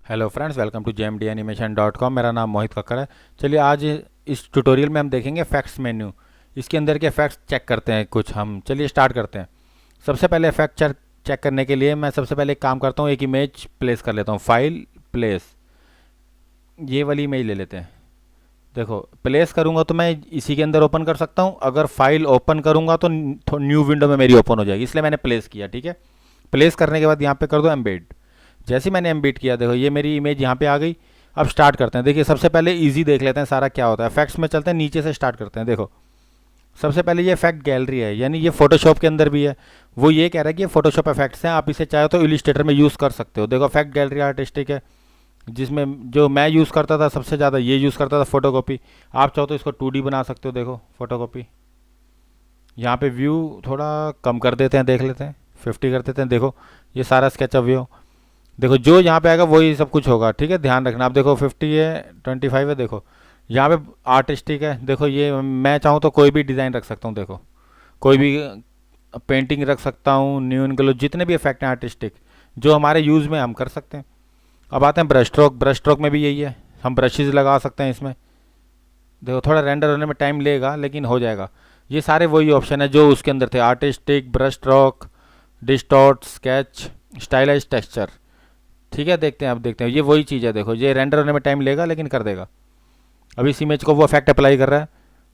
Hello friends, welcome to jmdanimation.com। मेरा नाम मोहित कक्कर है। चलिए आज इस ट्यूटोरियल में हम देखेंगे इफेक्ट्स मेन्यू। इसके अंदर के इफेक्ट्स चेक करते हैं कुछ हम। चलिए स्टार्ट करते हैं। सबसे पहले इफेक्ट चेक करने के लिए मैं सबसे पहले एक काम करता हूँ, एक इमेज प्लेस कर लेता हूँ। फाइल प्लेस, ये वाली इमेज ले लेते हैं। देखो प्लेस करूँगा तो मैं इसी के अंदर ओपन कर सकता हूँ। अगर फाइल ओपन करूँगा तो न्यू विंडो में मेरी ओपन हो जाएगी, इसलिए मैंने प्लेस किया। ठीक है, प्लेस करने के बाद यहाँ पे कर दो एम्बेड। जैसे ही मैंने एम्बेड किया, देखो ये मेरी इमेज यहाँ पे आ गई। अब स्टार्ट करते हैं। देखिए सबसे पहले इजी देख लेते हैं सारा क्या होता है। इफेक्ट्स में चलते हैं, नीचे से स्टार्ट करते हैं। देखो सबसे पहले ये इफेक्ट गैलरी है, यानी ये फोटोशॉप के अंदर भी है। वो ये कह रहा है कि ये फोटोशॉप इफेक्ट्स हैं, आप इसे चाहे तो इलिस्ट्रेटर में यूज़ कर सकते हो। देखो इफेक्ट गैलरी आर्टिस्टिक है, जिसमें जो मैं यूज़ करता था सबसे ज़्यादा ये यूज़ करता था फोटोकॉपी। आप चाहो तो इसको 2D बना सकते हो। देखो फोटोकॉपी, यहाँ पे व्यू थोड़ा कम कर देते हैं, देख लेते हैं 50 कर देते हैं। देखो ये सारा स्केचअप व्यू, देखो जो यहाँ पे आएगा वही सब कुछ होगा। ठीक है, ध्यान रखना। आप देखो 50 है, 25 है। देखो यहाँ पे आर्टिस्टिक है। देखो ये मैं चाहूँ तो कोई भी डिज़ाइन रख सकता हूँ। देखो कोई भी पेंटिंग रख सकता हूँ, न्यू इनग्लो, जितने भी इफेक्ट हैं आर्टिस्टिक जो हमारे यूज़ में हम कर सकते हैं। अब आते हैं ब्रश स्ट्रोक। ब्रश स्ट्रोक में भी यही है, हम ब्रशेज़ लगा सकते हैं इसमें। देखो थोड़ा रेंडर होने में टाइम लेगा लेकिन हो जाएगा। ये सारे वही ऑप्शन है जो उसके अंदर थे, artistic, brush stroke, distort, sketch, stylise, texture. ठीक है, देखते हैं। अब देखते हैं, ये वही चीज़ है। देखो ये रेंडर होने में टाइम लेगा लेकिन कर देगा। अब इस इमेज को वो इफेक्ट अप्लाई कर रहा है।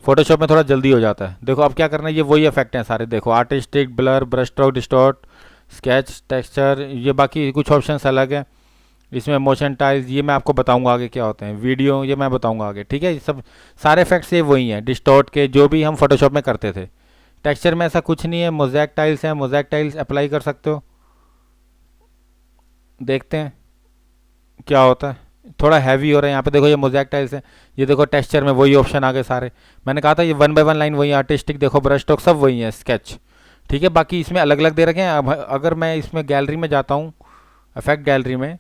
फोटोशॉप में थोड़ा जल्दी हो जाता है। देखो अब क्या करना है, ये वही इफेक्ट हैं सारे। देखो artistic, blur, brush stroke, distort, sketch, texture, ये बाकी कुछ ऑप्शंस अलग हैं। इसमें मोशन टाइल्स, ये मैं आपको बताऊंगा आगे क्या होते हैं। वीडियो, ये मैं बताऊंगा आगे। ठीक है, ये सब सारे इफेक्ट्स ये वही हैं डिस्टॉर्ट के, जो भी हम फोटोशॉप में करते थे। टेक्सचर में ऐसा कुछ नहीं है। मोज़ेक टाइल्स हैं, मोज़ेक टाइल्स अप्लाई कर सकते हो। देखते हैं क्या होता है। थोड़ा हैवी हो रहा है यहाँ पे। देखो ये मोज़ेक टाइल्स है। ये देखो टेक्सचर में वही ऑप्शन आ गए सारे। मैंने कहा था ये 1 बाय 1 लाइन वही, आर्टिस्टिक देखो, ब्रश स्ट्रोक सब वही है, स्केच। ठीक है, बाकी इसमें अलग अलग दे रखे हैं। अब अगर मैं इसमें गैलरी में जाता हूँ, इफेक्ट गैलरी में,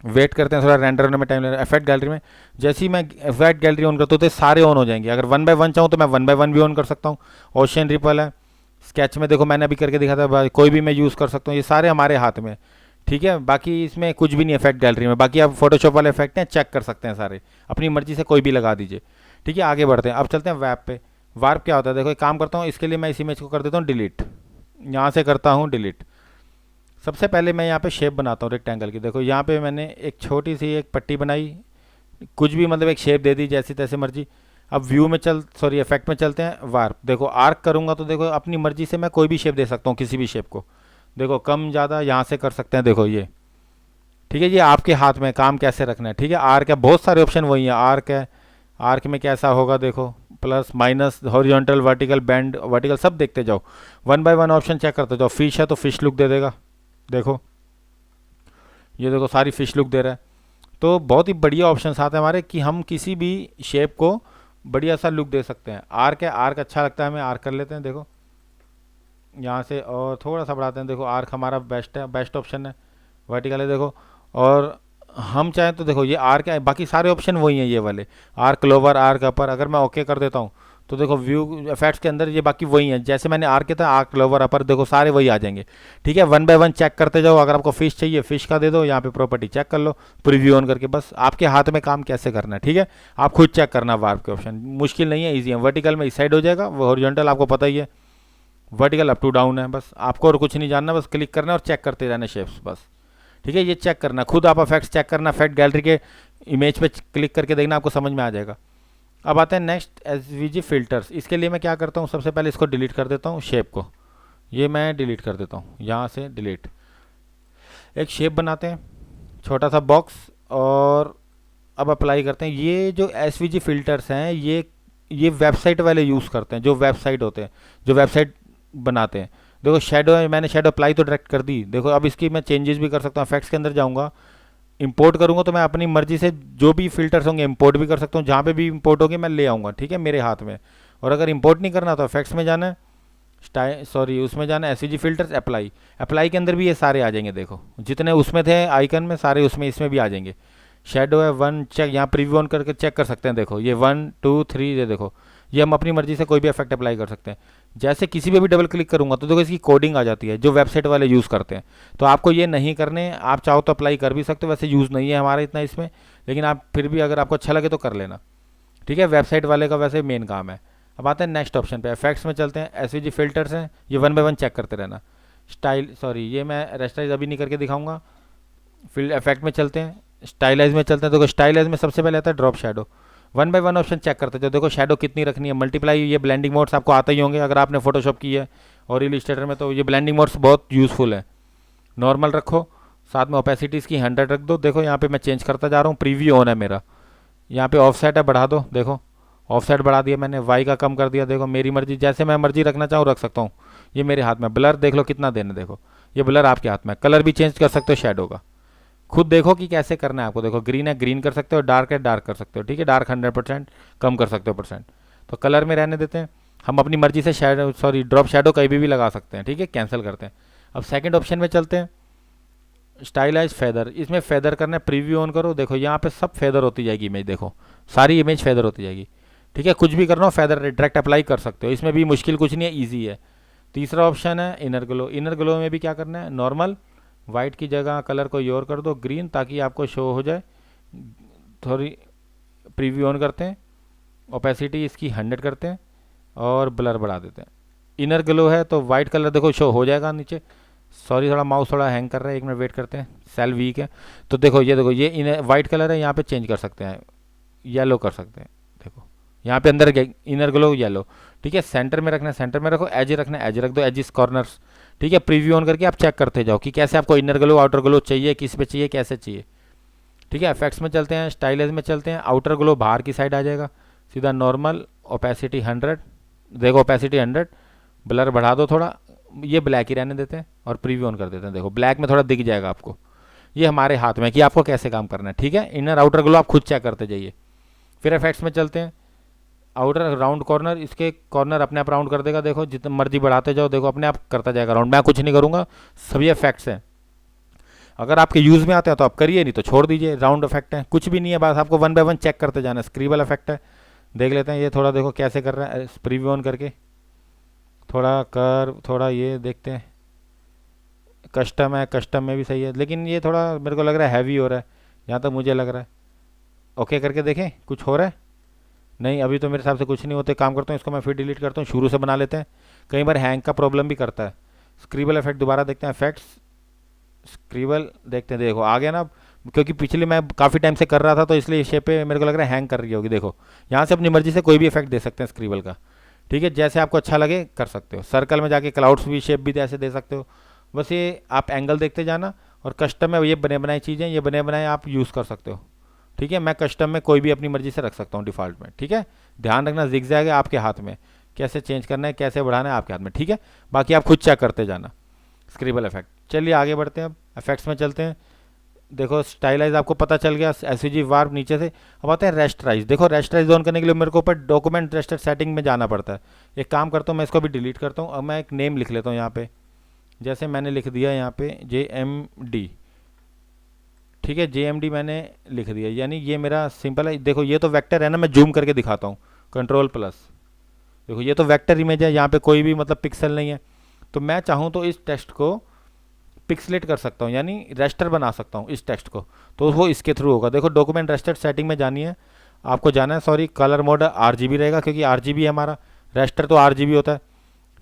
वेट करते हैं थोड़ा, रेंडर होने में टाइम ले रहा है। इफेक्ट गैलरी में जैसे ही मैं इफेक्ट गैलरी ऑन करता हूँ तो सारे ऑन हो जाएंगे। अगर 1 बाय 1 चाहूँ तो मैं 1 बाय 1 भी ऑन कर सकता हूँ। ओशन रिपल है, स्केच में देखो मैंने अभी करके दिखा था, कोई भी मैं यूज़ कर सकता हूँ। ये सारे हमारे हाथ में। ठीक है, बाकी इसमें कुछ भी नहीं इफेक्ट गैलरी में। बाकी आप फोटोशॉप वाले इफेक्ट हैं, चेक कर सकते हैं सारे, अपनी मर्जी से कोई भी लगा दीजिए। ठीक है, आगे बढ़ते हैं। अब चलते हैं वेब पे। वार्प क्या होता है, देखो एक काम करता हूँ, इसके लिए मैं इस इमेज को कर देता हूँ डिलीट। यहाँ से करता हूँ डिलीट। सबसे पहले मैं यहाँ पे शेप बनाता हूँ रेक्टेंगल की। देखो यहाँ पे मैंने एक छोटी सी एक पट्टी बनाई, कुछ भी मतलब एक शेप दे दी जैसी तैसे मर्जी। अब व्यू में सॉरी इफेक्ट में चलते हैं। वार्प, देखो आर्क करूँगा तो देखो अपनी मर्जी से मैं कोई भी शेप दे सकता हूँ, किसी भी शेप को। देखो कम ज़्यादा यहाँ से कर सकते हैं। देखो ये, ठीक है, ये आपके हाथ में काम कैसे रखना है। ठीक है, आर्क है, बहुत सारे ऑप्शन वही है। आर्क है, आर्क में कैसा होगा देखो, plus minus, horizontal, vertical, band, vertical, सब देखते जाओ। 1 बाय 1 ऑप्शन चेक करते जाओ। फिश है तो फिश लुक दे देगा। देखो ये देखो सारी फिश लुक दे रहा है। तो बहुत ही बढ़िया ऑप्शन आते हैं हमारे कि हम किसी भी शेप को बढ़िया सा लुक दे सकते हैं। आर्क है, आर्क अच्छा लगता है हमें, आर्क कर लेते हैं। देखो यहाँ से और थोड़ा सा बढ़ाते हैं। देखो आर्क हमारा बेस्ट है, बेस्ट ऑप्शन है। वर्टिकल है देखो, और हम चाहें तो देखो ये आर्क है, बाकी सारे ऑप्शन वही हैं ये वाले। आर्क लोअर, आर्क अपर, अगर मैं ओके कर देता हूँ तो देखो व्यू इफेक्ट्स के अंदर ये बाकी वही हैं। जैसे मैंने आर्क किया था, आर्क लोअर अपर, देखो सारे वही आ जाएंगे। ठीक है, 1 बाय 1 चेक करते जाओ। अगर आपको फिश चाहिए, फिश का दे दो, यहाँ पे प्रॉपर्टी चेक कर लो, प्रीव्यू ऑन करके। बस आपके हाथ में काम कैसे करना है। ठीक है, आप खुद चेक करना। वार्प के ऑप्शन मुश्किल नहीं है, ईजी है। वर्टिकल में इस साइड हो जाएगा, वो हॉरिजॉन्टल आपको पता ही है, वर्टिकल अप टू डाउन है। बस आपको और कुछ नहीं जानना, बस क्लिक करना और चेक करते रहना शेप्स बस। ठीक है, ये चेक करना खुद, आप इफेक्ट्स चेक करना, इफेक्ट गैलरी के इमेज पे क्लिक करके देखना, आपको समझ में आ जाएगा। अब आते हैं नेक्स्ट, एसवीजी फिल्टर्स। इसके लिए मैं क्या करता हूँ, सबसे पहले इसको डिलीट कर देता हूँ, शेप को ये मैं डिलीट कर देता हूँ। यहाँ से डिलीट, एक शेप बनाते हैं, छोटा सा बॉक्स, और अब अप्लाई करते हैं। ये जो एसवीजी फिल्टर्स हैं ये वेबसाइट वाले यूज़ करते हैं, जो वेबसाइट होते हैं, जो वेबसाइट बनाते हैं। देखो शेडो है, मैंने शेडो अप्लाई तो डायरेक्ट कर दी। देखो अब इसकी मैं चेंजेस भी कर सकता हूँ। इफेक्ट्स के अंदर जाऊँगा, इंपोर्ट करूँगा तो मैं अपनी मर्जी से जो भी फिल्टर्स होंगे इंपोर्ट भी कर सकता हूँ। जहाँ पे भी इंपोर्ट होगी मैं ले आऊँगा। ठीक है, मेरे हाथ में। और अगर इंपोर्ट नहीं करना तो इफेक्ट्स में जाना है, सॉरी उसमें जाना है, एसवीजी फिल्टर्स, अप्लाई। अप्लाई के अंदर भी ये सारे आ जाएंगे। देखो जितने उसमें थे आइकन में, सारे उसमें इसमें भी आ जाएंगे। शेडो है 1, चेक, यहाँ प्रीव्यू ऑन करके चेक कर सकते हैं। देखो ये 1 2 3, ये देखो ये हम अपनी मर्जी से कोई भी इफेक्ट अप्लाई कर सकते हैं। जैसे किसी पे भी डबल क्लिक करूंगा तो देखो इसकी कोडिंग आ जाती है जो वेबसाइट वाले यूज़ करते हैं। तो आपको ये नहीं करने, आप चाहो तो अप्लाई कर भी सकते हो, वैसे यूज़ नहीं है हमारा इतना इसमें, लेकिन आप फिर भी अगर आपको अच्छा लगे तो कर लेना। ठीक है, वेबसाइट वाले का वैसे मेन काम है। अब आते हैं नेक्स्ट ऑप्शन पे, इफेक्ट्स में चलते हैं। एसवीजी फिल्टर्स हैं, ये वन बाय वन चेक करते रहना। स्टाइल, सॉरी ये मैं रेस्टाइज अभी नहीं करके दिखाऊंगा। फिल इफेक्ट में चलते हैं, स्टाइलाइज में चलते हैं। देखो स्टाइलाइज में सबसे पहले आता है drop shadow. One by one option check करते हैं, तो देखो शेडो कितनी रखनी है, मल्टीप्लाई, ये ब्लेंडिंग मोड्स आपको आते ही होंगे अगर आपने फोटोशॉप की है और इलिस्ट्रेटर में, तो ये ब्लेंडिंग मोड्स बहुत यूज़फुल है। नॉर्मल रखो, साथ में ओपेसिटी इसकी 100 रख दो। देखो यहाँ पे मैं चेंज करता जा रहा हूँ, प्रीव्यू ऑन है मेरा। यहाँ पे ऑफसेट है, बढ़ा दो, देखो ऑफसेट बढ़ा दिया मैंने, वाई का कम कर दिया। देखो मेरी मर्जी, जैसे मैं मर्जी रखना चाहूँ रख सकता हूँ, ये मेरे हाथ में। ब्लर देख लो कितना देना, देखो ये ब्लर आपके हाथ में। कलर भी चेंज कर सकते हो शेडो का, खुद देखो कि कैसे करना है आपको। देखो ग्रीन है ग्रीन कर सकते हो, डार्क है डार्क कर सकते हो। ठीक है, डार्क 100%, कम कर सकते हो परसेंट। तो कलर में रहने देते हैं, हम अपनी मर्जी से शेडो, सॉरी ड्रॉप शेडो कहीं भी लगा सकते हैं। ठीक है, कैंसिल करते हैं। अब सेकंड ऑप्शन में चलते हैं, स्टाइलाइज फेदर। इसमें फेदर करना है, प्रीव्यू ऑन करो, देखो यहाँ पे सब फेदर होती जाएगी इमेज, देखो सारी इमेज फेदर होती जाएगी। ठीक है, कुछ भी करना हो फेदर डायरेक्ट अप्लाई कर सकते हो, इसमें भी मुश्किल कुछ नहीं है, ईजी है। तीसरा ऑप्शन है इनर ग्लो। इनर ग्लो में भी क्या करना है, नॉर्मल वाइट की जगह कलर को योर कर दो ग्रीन, ताकि आपको शो हो जाए। थोड़ी प्रीव्यू ऑन करते हैं, ओपेसिटी इसकी 100 करते हैं और ब्लर बढ़ा देते हैं। इनर ग्लो है तो वाइट कलर देखो शो हो जाएगा नीचे। सॉरी थोड़ा माउस थोड़ा हैंग कर रहा है, एक मिनट वेट करते हैं, सेल वीक है। तो देखो ये इनर वाइट कलर है, यहाँ पे चेंज कर सकते हैं, येलो कर सकते हैं। देखो यहाँ पे अंदर इनर ग्लो येलो। ठीक है, सेंटर में रखना है सेंटर में रखो, एज रखना है एज रख दो, एजिस कॉर्नर्स। ठीक है, प्रीव्यू ऑन करके आप चेक करते जाओ कि कैसे आपको इनर ग्लो आउटर ग्लो चाहिए, किस पे चाहिए, कैसे चाहिए। ठीक है, इफेक्ट्स में चलते हैं, स्टाइलाइज में चलते हैं। आउटर ग्लो बाहर की साइड आ जाएगा, सीधा नॉर्मल, ओपेसिटी 100। देखो ओपेसिटी 100, ब्लर बढ़ा दो थोड़ा, ये ब्लैक ही रहने देते हैं और प्रीव्यू ऑन कर देते हैं। देखो ब्लैक में थोड़ा दिख जाएगा आपको, ये हमारे हाथ में कि आपको कैसे काम करना है। ठीक है, इनर आउटर ग्लो आप खुद चेक करते जाइए। फिर इफेक्ट्स में चलते हैं, आउटर राउंड कॉर्नर, इसके कॉर्नर अपने आप राउंड कर देगा। देखो जितना मर्जी बढ़ाते जाओ, देखो अपने आप करता जाएगा राउंड, मैं कुछ नहीं करूँगा, सभी इफेक्ट्स हैं। अगर आपके यूज़ में आते हैं तो आप करिए, नहीं तो छोड़ दीजिए। राउंड इफेक्ट है, कुछ भी नहीं है, बस आपको वन बाय वन चेक करते जाना है। स्क्रीबल इफेक्ट है, देख लेते हैं ये थोड़ा, देखो कैसे कर रहा है, प्रीव्यू ऑन करके थोड़ा कर, थोड़ा ये देखते हैं। कस्टम है, कस्टम में भी सही है, लेकिन ये थोड़ा मेरे को लग रहा है हैवी हो रहा है, जहाँ तक मुझे लग रहा है। ओके करके देखें कुछ हो रहा है, नहीं अभी तो मेरे हिसाब से कुछ नहीं होते। काम करता हूँ इसको मैं फिर डिलीट करता हूँ, शुरू से बना लेते हैं। कई बार हैंग का प्रॉब्लम भी करता है। स्क्रीबल इफेक्ट दोबारा देखते हैं, इफेक्ट्स स्क्रीबल देखते हैं, देखो आ गया ना। क्योंकि पिछले मैं काफ़ी टाइम से कर रहा था तो इसलिए शेप पे मेरे को लग रहा है हैंग कर रही होगी। देखो यहाँ से अपनी मर्जी से कोई भी इफेक्ट दे सकते हैं स्क्रीबल का। ठीक है, जैसे आपको अच्छा लगे कर सकते हो। सर्कल में जाके क्लाउड्स भी शेप भी ऐसे दे सकते हो। बस ये आप एंगल देखते जाना, और कस्टम में ये बने बनाई चीज़ें, ये बने बनाए आप यूज़ कर सकते हो। ठीक है, मैं कस्टम में कोई भी अपनी मर्जी से रख सकता हूँ डिफ़ॉल्ट में। ठीक है, ध्यान रखना जिगजैग है आपके हाथ में, कैसे चेंज करना है कैसे बढ़ाना है आपके हाथ में। ठीक है, बाकी आप खुद चेक करते जाना। स्क्रीबल इफेक्ट, चलिए आगे बढ़ते हैं, अब इफेक्ट्स में चलते हैं। देखो स्टाइलाइज आपको पता चल गया, एसवीजी वार्प नीचे से। अब आते हैं रेस्टराइज। देखो रेस्टराइज ऑन करने के लिए मेरे को ऊपर डॉक्यूमेंट रेस्टर सेटिंग में जाना पड़ता है। एक काम करता हूँ, मैं इसको भी डिलीट करता हूँ। अब मैं एक नेम लिख लेता हूँ यहाँ पे, जैसे मैंने लिख दिया यहाँ पे JMD। ठीक है, JMD मैंने लिख दिया, यानी ये मेरा सिंपल है। देखो ये तो वेक्टर है ना, मैं जूम करके दिखाता हूँ, कंट्रोल+। देखो ये तो वेक्टर इमेज है, यहाँ पे कोई भी मतलब पिक्सल नहीं है। तो मैं चाहूँ तो इस टेक्स्ट को पिक्सलेट कर सकता हूँ, यानी रेस्टर बना सकता हूँ इस टेक्स्ट को, तो वो इसके थ्रू होगा। देखो डॉक्यूमेंट रेस्टर सेटिंग में जानी है आपको, जाना है, सॉरी कलर मोड RGB रहेगा, क्योंकि RGB है हमारा, रेस्टर तो RGB होता है।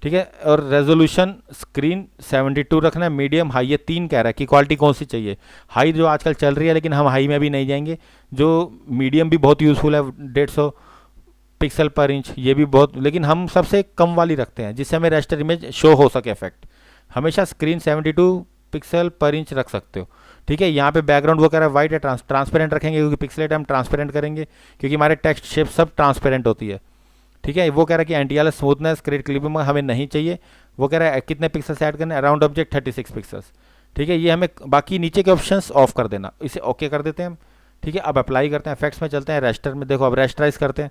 ठीक है, और रेजोल्यूशन स्क्रीन 72 रखना है, मीडियम हाई, ये 3 कह रहा है कि क्वालिटी कौन सी चाहिए। हाई जो आजकल चल रही है, लेकिन हम हाई में भी नहीं जाएंगे। जो मीडियम भी बहुत यूज़फुल है, 150 पिक्सल पर इंच, ये भी बहुत, लेकिन हम सबसे कम वाली रखते हैं जिससे हमें रेस्टर इमेज शो हो सके इफेक्ट। हमेशा स्क्रीन 72 पिक्सल पर इंच रख सकते हो। ठीक है, यहाँ पे बैकग्राउंड वो कह रहा है वाइट है, ट्रांसपेरेंट रखेंगे, क्योंकि पिक्सलेट हम ट्रांसपेरेंट करेंगे, क्योंकि हमारे टेक्स्ट शेप सब ट्रांसपेरेंट होती है। ठीक है, वो कह रहा है कि एंटी स्मूथनेस क्रिएट क्लिपिंग में हमें नहीं चाहिए। वो कह रहा है कितने पिक्सल्स ऐड करने, अराउंड ऑब्जेक्ट 36 पिक्सल्स। ठीक है, ये हमें, बाकी नीचे के ऑप्शंस ऑफ कर देना, इसे ओके कर देते हैं हम। ठीक है, अब अप्लाई करते हैं, इफेक्ट्स में चलते हैं, रेस्टर में। देखो अब रेस्टराइज करते हैं।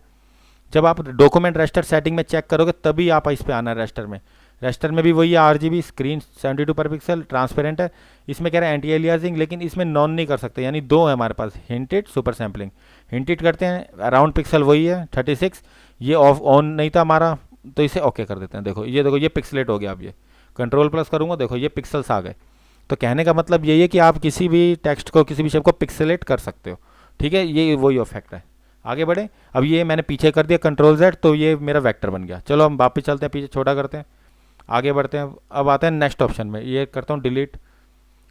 जब आप डॉक्यूमेंट रेस्टर सेटिंग में चेक करोगे तभी आप इस पे आना है रेस्टर में। रेस्टर में भी वही है, RGB, स्क्रीन 72 पर पिक्सल, ट्रांसपेरेंट है। इसमें कह रहा है एंटी एलियासिंग, लेकिन इसमें नॉन नहीं कर सकते, यानी 2 है हमारे पास, हिंटेड, सुपर सैम्पलिंग। हिंटेड करते हैं, अराउंड पिक्सल वही है 36, ये ऑफ ऑन नहीं था हमारा, तो इसे ओके कर देते हैं। देखो ये पिक्सलेट हो गया। अब ये कंट्रोल प्लस करूँगा, देखो ये पिक्सल्स आ गए। तो कहने का मतलब यही है कि आप किसी भी टेक्स्ट को, किसी भी शेप को पिक्सलेट कर सकते हो। ठीक है, ये वही इफेक्ट है। आगे बढ़े। अब ये मैंने पीछे कर दिया कंट्रोल जेड, तो ये मेरा वेक्टर बन गया। चलो हम वापस चलते हैं, पीछे छोटा करते हैं, आगे बढ़ते हैं। अब आते हैं नेक्स्ट ऑप्शन में, ये करता हूँ डिलीट।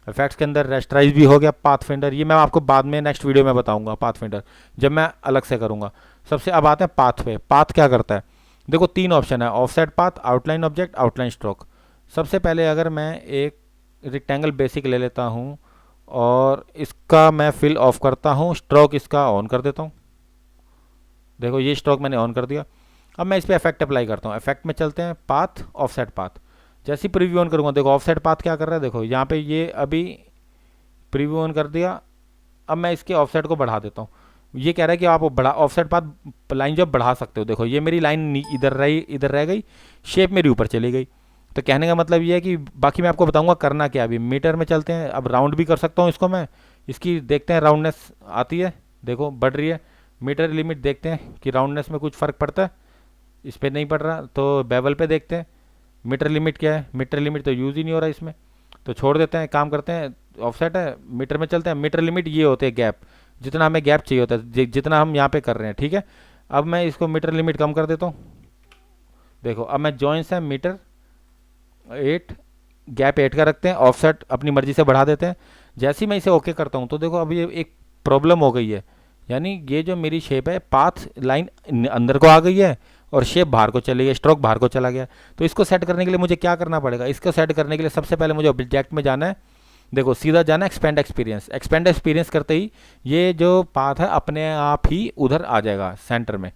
इफेक्ट्स के अंदर रेस्टराइज भी हो गया, पाथ फिंडर, ये मैं आपको बाद में नेक्स्ट वीडियो में बताऊंगा। पाथ फिंडर जब मैं अलग से करूंगा। सबसे अब आते हैं पाथ पे। पाथ क्या करता है, देखो 3 ऑप्शन है, offset path, outline object, outline stroke. सबसे पहले अगर मैं एक रेक्टेंगल बेसिक ले लेता हूँ और इसका मैं फिल ऑफ करता हूँ, स्ट्रोक इसका ऑन कर देता हूँ। देखो ये स्ट्रोक मैंने ऑन कर दिया। अब मैं इस पर इफेक्ट अप्लाई करता हूँ। इफेक्ट में चलते हैं, पाथ, ऑफसेट पाथ। जैसे ही प्रीव्यू ऑन करूँगा, देखो ऑफसेट पाथ क्या कर रहा है, देखो यहाँ पे ये अभी प्रीव्यू ऑन कर दिया। अब मैं इसके ऑफसेट को बढ़ा देता हूँ। ये कह रहा है कि आप बढ़ा ऑफसेट पाथ लाइन जो बढ़ा सकते हो। देखो ये मेरी लाइन इधर रही, इधर रह गई, शेप मेरी ऊपर चली गई। तो कहने का मतलब ये है कि बाकी मैं आपको बताऊंगा करना क्या। अभी मीटर में चलते हैं, अब राउंड भी कर सकता हूँ इसको मैं। इसकी देखते हैं राउंडनेस आती है, देखो बढ़ रही है। मीटर लिमिट देखते हैं कि राउंडनेस में कुछ फ़र्क पड़ता है, इस पर नहीं पड़ रहा। तो बेवल पे देखते हैं मीटर लिमिट क्या है। मीटर लिमिट तो यूज़ ही नहीं हो रहा इसमें, तो छोड़ देते हैं, काम करते हैं। ऑफसेट है, मीटर में चलते हैं। मीटर लिमिट ये होते हैं गैप, जितना हमें गैप चाहिए होता है, जितना हम यहाँ पे कर रहे हैं। ठीक है, अब मैं इसको मीटर लिमिट कम कर देता हूँ। देखो अब मैं जॉइंट्स है मीटर 8, गैप 8 का रखते हैं, ऑफसेट अपनी मर्जी से बढ़ा देते हैं। जैसे ही मैं इसे ओके करता हूँ, तो देखो अब ये एक प्रॉब्लम हो गई है, यानी ये जो मेरी शेप है, पाथ लाइन अंदर को आ गई है और शेप बाहर को चली गई, स्ट्रोक बाहर को चला गया। तो इसको सेट करने के लिए मुझे क्या करना पड़ेगा, इसको सेट करने के लिए सबसे पहले मुझे ऑब्जेक्ट में जाना है। देखो सीधा जाना है एक्सपेंड एक्सपीरियंस। एक्सपेंड एक्सपीरियंस करते ही ये जो पाथ है अपने आप ही उधर आ जाएगा सेंटर में,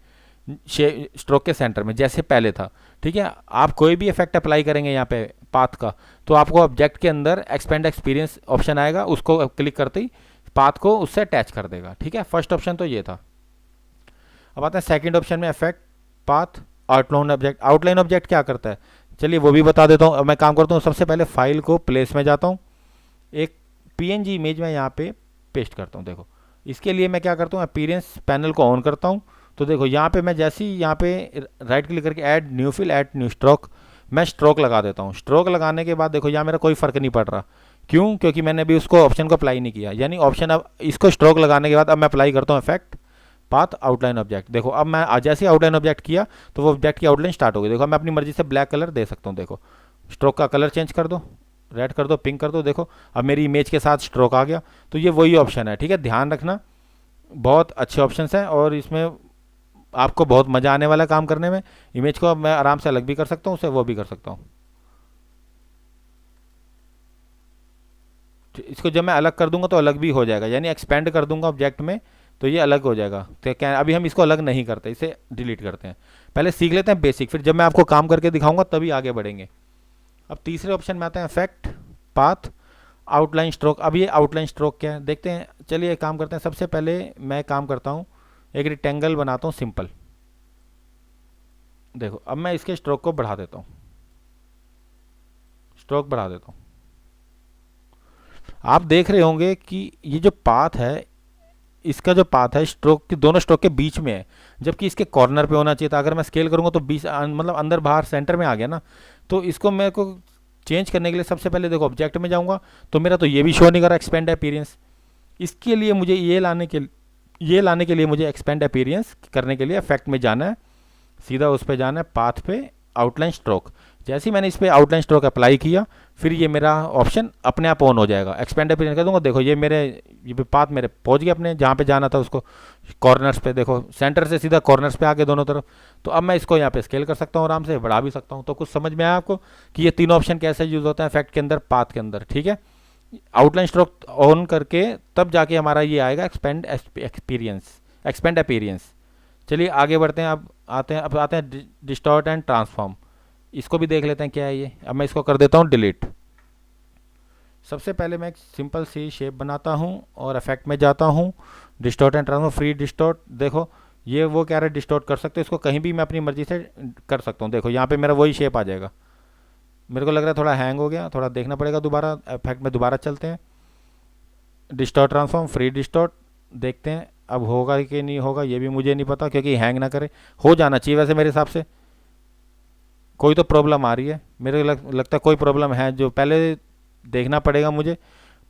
स्ट्रोक के सेंटर में, जैसे पहले था। ठीक है, आप कोई भी इफेक्ट अप्लाई करेंगे यहाँ पे पाथ का, तो आपको ऑब्जेक्ट के अंदर एक्सपेंड एक्सपीरियंस ऑप्शन आएगा, उसको क्लिक करते ही पाथ को उससे अटैच कर देगा। ठीक है, फर्स्ट ऑप्शन तो ये था। अब आते हैं सेकंड ऑप्शन में, effect, path, outline object. Outline object क्या करता है, चलिए वो भी बता देता हूँ। अब मैं काम करता हूँ, सबसे पहले फाइल को प्लेस में जाता हूँ, एक पीएनजी इमेज में यहाँ पे पेस्ट करता हूँ। देखो इसके लिए मैं क्या करता हूँ, अपीयरेंस पैनल को ऑन करता हूँ। तो देखो यहाँ पे मैं जैसे ही यहाँ पे राइट क्लिक करके add new fill, add new stroke, मैं स्ट्रोक लगा देता हूँ। स्ट्रोक लगाने के बाद देखो यहाँ मेरा कोई फर्क नहीं पड़ रहा। क्यों, क्योंकि मैंने अभी उसको ऑप्शन को अप्लाई नहीं किया, यानी ऑप्शन अब इसको स्ट्रोक लगाने के बाद अब मैं अप्लाई करता हूँ इफेक्ट, पाथ, आउटलाइन ऑब्जेक्ट। देखो अब मैं जैसे ही आउटलाइन ऑब्जेक्ट किया तो वो ऑब्जेक्ट की आउटलाइन स्टार्ट हो गई। देखो मैं अपनी मर्जी से ब्लैक कलर दे सकता हूँ। देखो स्ट्रोक का कलर चेंज कर दो, रेड कर दो, पिंक कर दो। देखो अब मेरी इमेज के साथ स्ट्रोक आ गया। तो ये वही ऑप्शन है। ठीक है, ध्यान रखना, बहुत अच्छे ऑप्शन हैं और इसमें आपको बहुत मज़ा आने वाला काम करने में। इमेज को अब मैं आराम से अलग भी कर सकता हूँ, उसे वो भी कर सकता हूँ। इसको जब मैं अलग कर दूंगा तो अलग भी हो जाएगा, यानी एक्सपेंड कर दूंगा ऑब्जेक्ट में तो ये अलग हो जाएगा। तो क्या, अभी हम इसको अलग नहीं करते, इसे डिलीट करते हैं। पहले सीख लेते हैं बेसिक, फिर जब मैं आपको काम करके दिखाऊंगा तभी आगे बढ़ेंगे। अब तीसरे ऑप्शन में आते हैं, इफेक्ट, पाथ, आउटलाइन स्ट्रोक। अब ये आउटलाइन स्ट्रोक क्या है देखते हैं। चलिए काम करते हैं। सबसे पहले मैं काम करता हूँ, एक रेक्टेंगल बनाता हूँ सिंपल। देखो अब मैं इसके स्ट्रोक को बढ़ा देता हूँ, स्ट्रोक बढ़ा देता हूँ। आप देख रहे होंगे कि ये जो पाथ है, इसका जो पाथ है स्ट्रोक के, दोनों स्ट्रोक के बीच में है, जबकि इसके कॉर्नर पे होना चाहिए था। अगर मैं स्केल करूँगा तो बीच मतलब अंदर बाहर सेंटर में आ गया ना। तो इसको मेरे को चेंज करने के लिए सबसे पहले देखो ऑब्जेक्ट में जाऊँगा, तो मेरा तो ये भी शो नहीं कर रहा एक्सपेंड अपीयरेंस। इसके लिए मुझे ये लाने के लिए मुझे एक्सपेंड अपीयरेंस करने के लिए इफेक्ट में जाना है, सीधा उस पर जाना है, पाथ पे, आउटलाइन स्ट्रोक। जैसे ही मैंने इस पर आउटलाइन स्ट्रोक अप्लाई किया, फिर ये मेरा ऑप्शन अपने आप ऑन हो जाएगा। एक्सपेंड अपीयरेंस कर दूंगा, देखो ये पाथ मेरे पहुंच गया अपने जहाँ पे जाना था उसको, कॉर्नर्स पे। देखो सेंटर से सीधा कॉर्नर्स पे आके दोनों तरफ। तो अब मैं इसको यहाँ पे स्केल कर सकता हूँ, आराम से बढ़ा भी सकता हूँ। तो कुछ समझ में आया आपको कि ये तीनों ऑप्शन कैसे यूज होता है इफेक्ट के अंदर, पाथ के अंदर। ठीक है, आउटलाइन स्ट्रोक ऑन करके तब जाके हमारा ये आएगा एक्सपेंड एक्सपीरियंस, एक्सपेंड अपीयरेंस। चलिए आगे बढ़ते हैं। अब आते हैं डिस्टॉर्ट एंड ट्रांसफॉर्म। इसको भी देख लेते हैं क्या है ये। अब मैं इसको कर देता हूँ डिलीट। सबसे पहले मैं एक सिंपल सी शेप बनाता हूँ और इफेक्ट में जाता हूँ, distort and transform, free distort. देखो ये वो कह रहा है डिस्टॉर्ट कर सकते हो, इसको कहीं भी मैं अपनी मर्जी से कर सकता हूँ। देखो यहाँ पे मेरा वही शेप आ जाएगा। मेरे को लग रहा है थोड़ा हैंग हो गया, थोड़ा देखना पड़ेगा दोबारा। इफेक्ट में दोबारा चलते हैं, डिस्टॉर्ट ट्रांसफॉर्म, फ्री डिस्टॉर्ट, देखते हैं अब होगा कि नहीं होगा, ये भी मुझे नहीं पता, क्योंकि हैंग ना करे। हो जाना चाहिए वैसे मेरे हिसाब से। कोई तो प्रॉब्लम आ रही है, मेरे को लगता है कोई प्रॉब्लम है, जो पहले देखना पड़ेगा मुझे।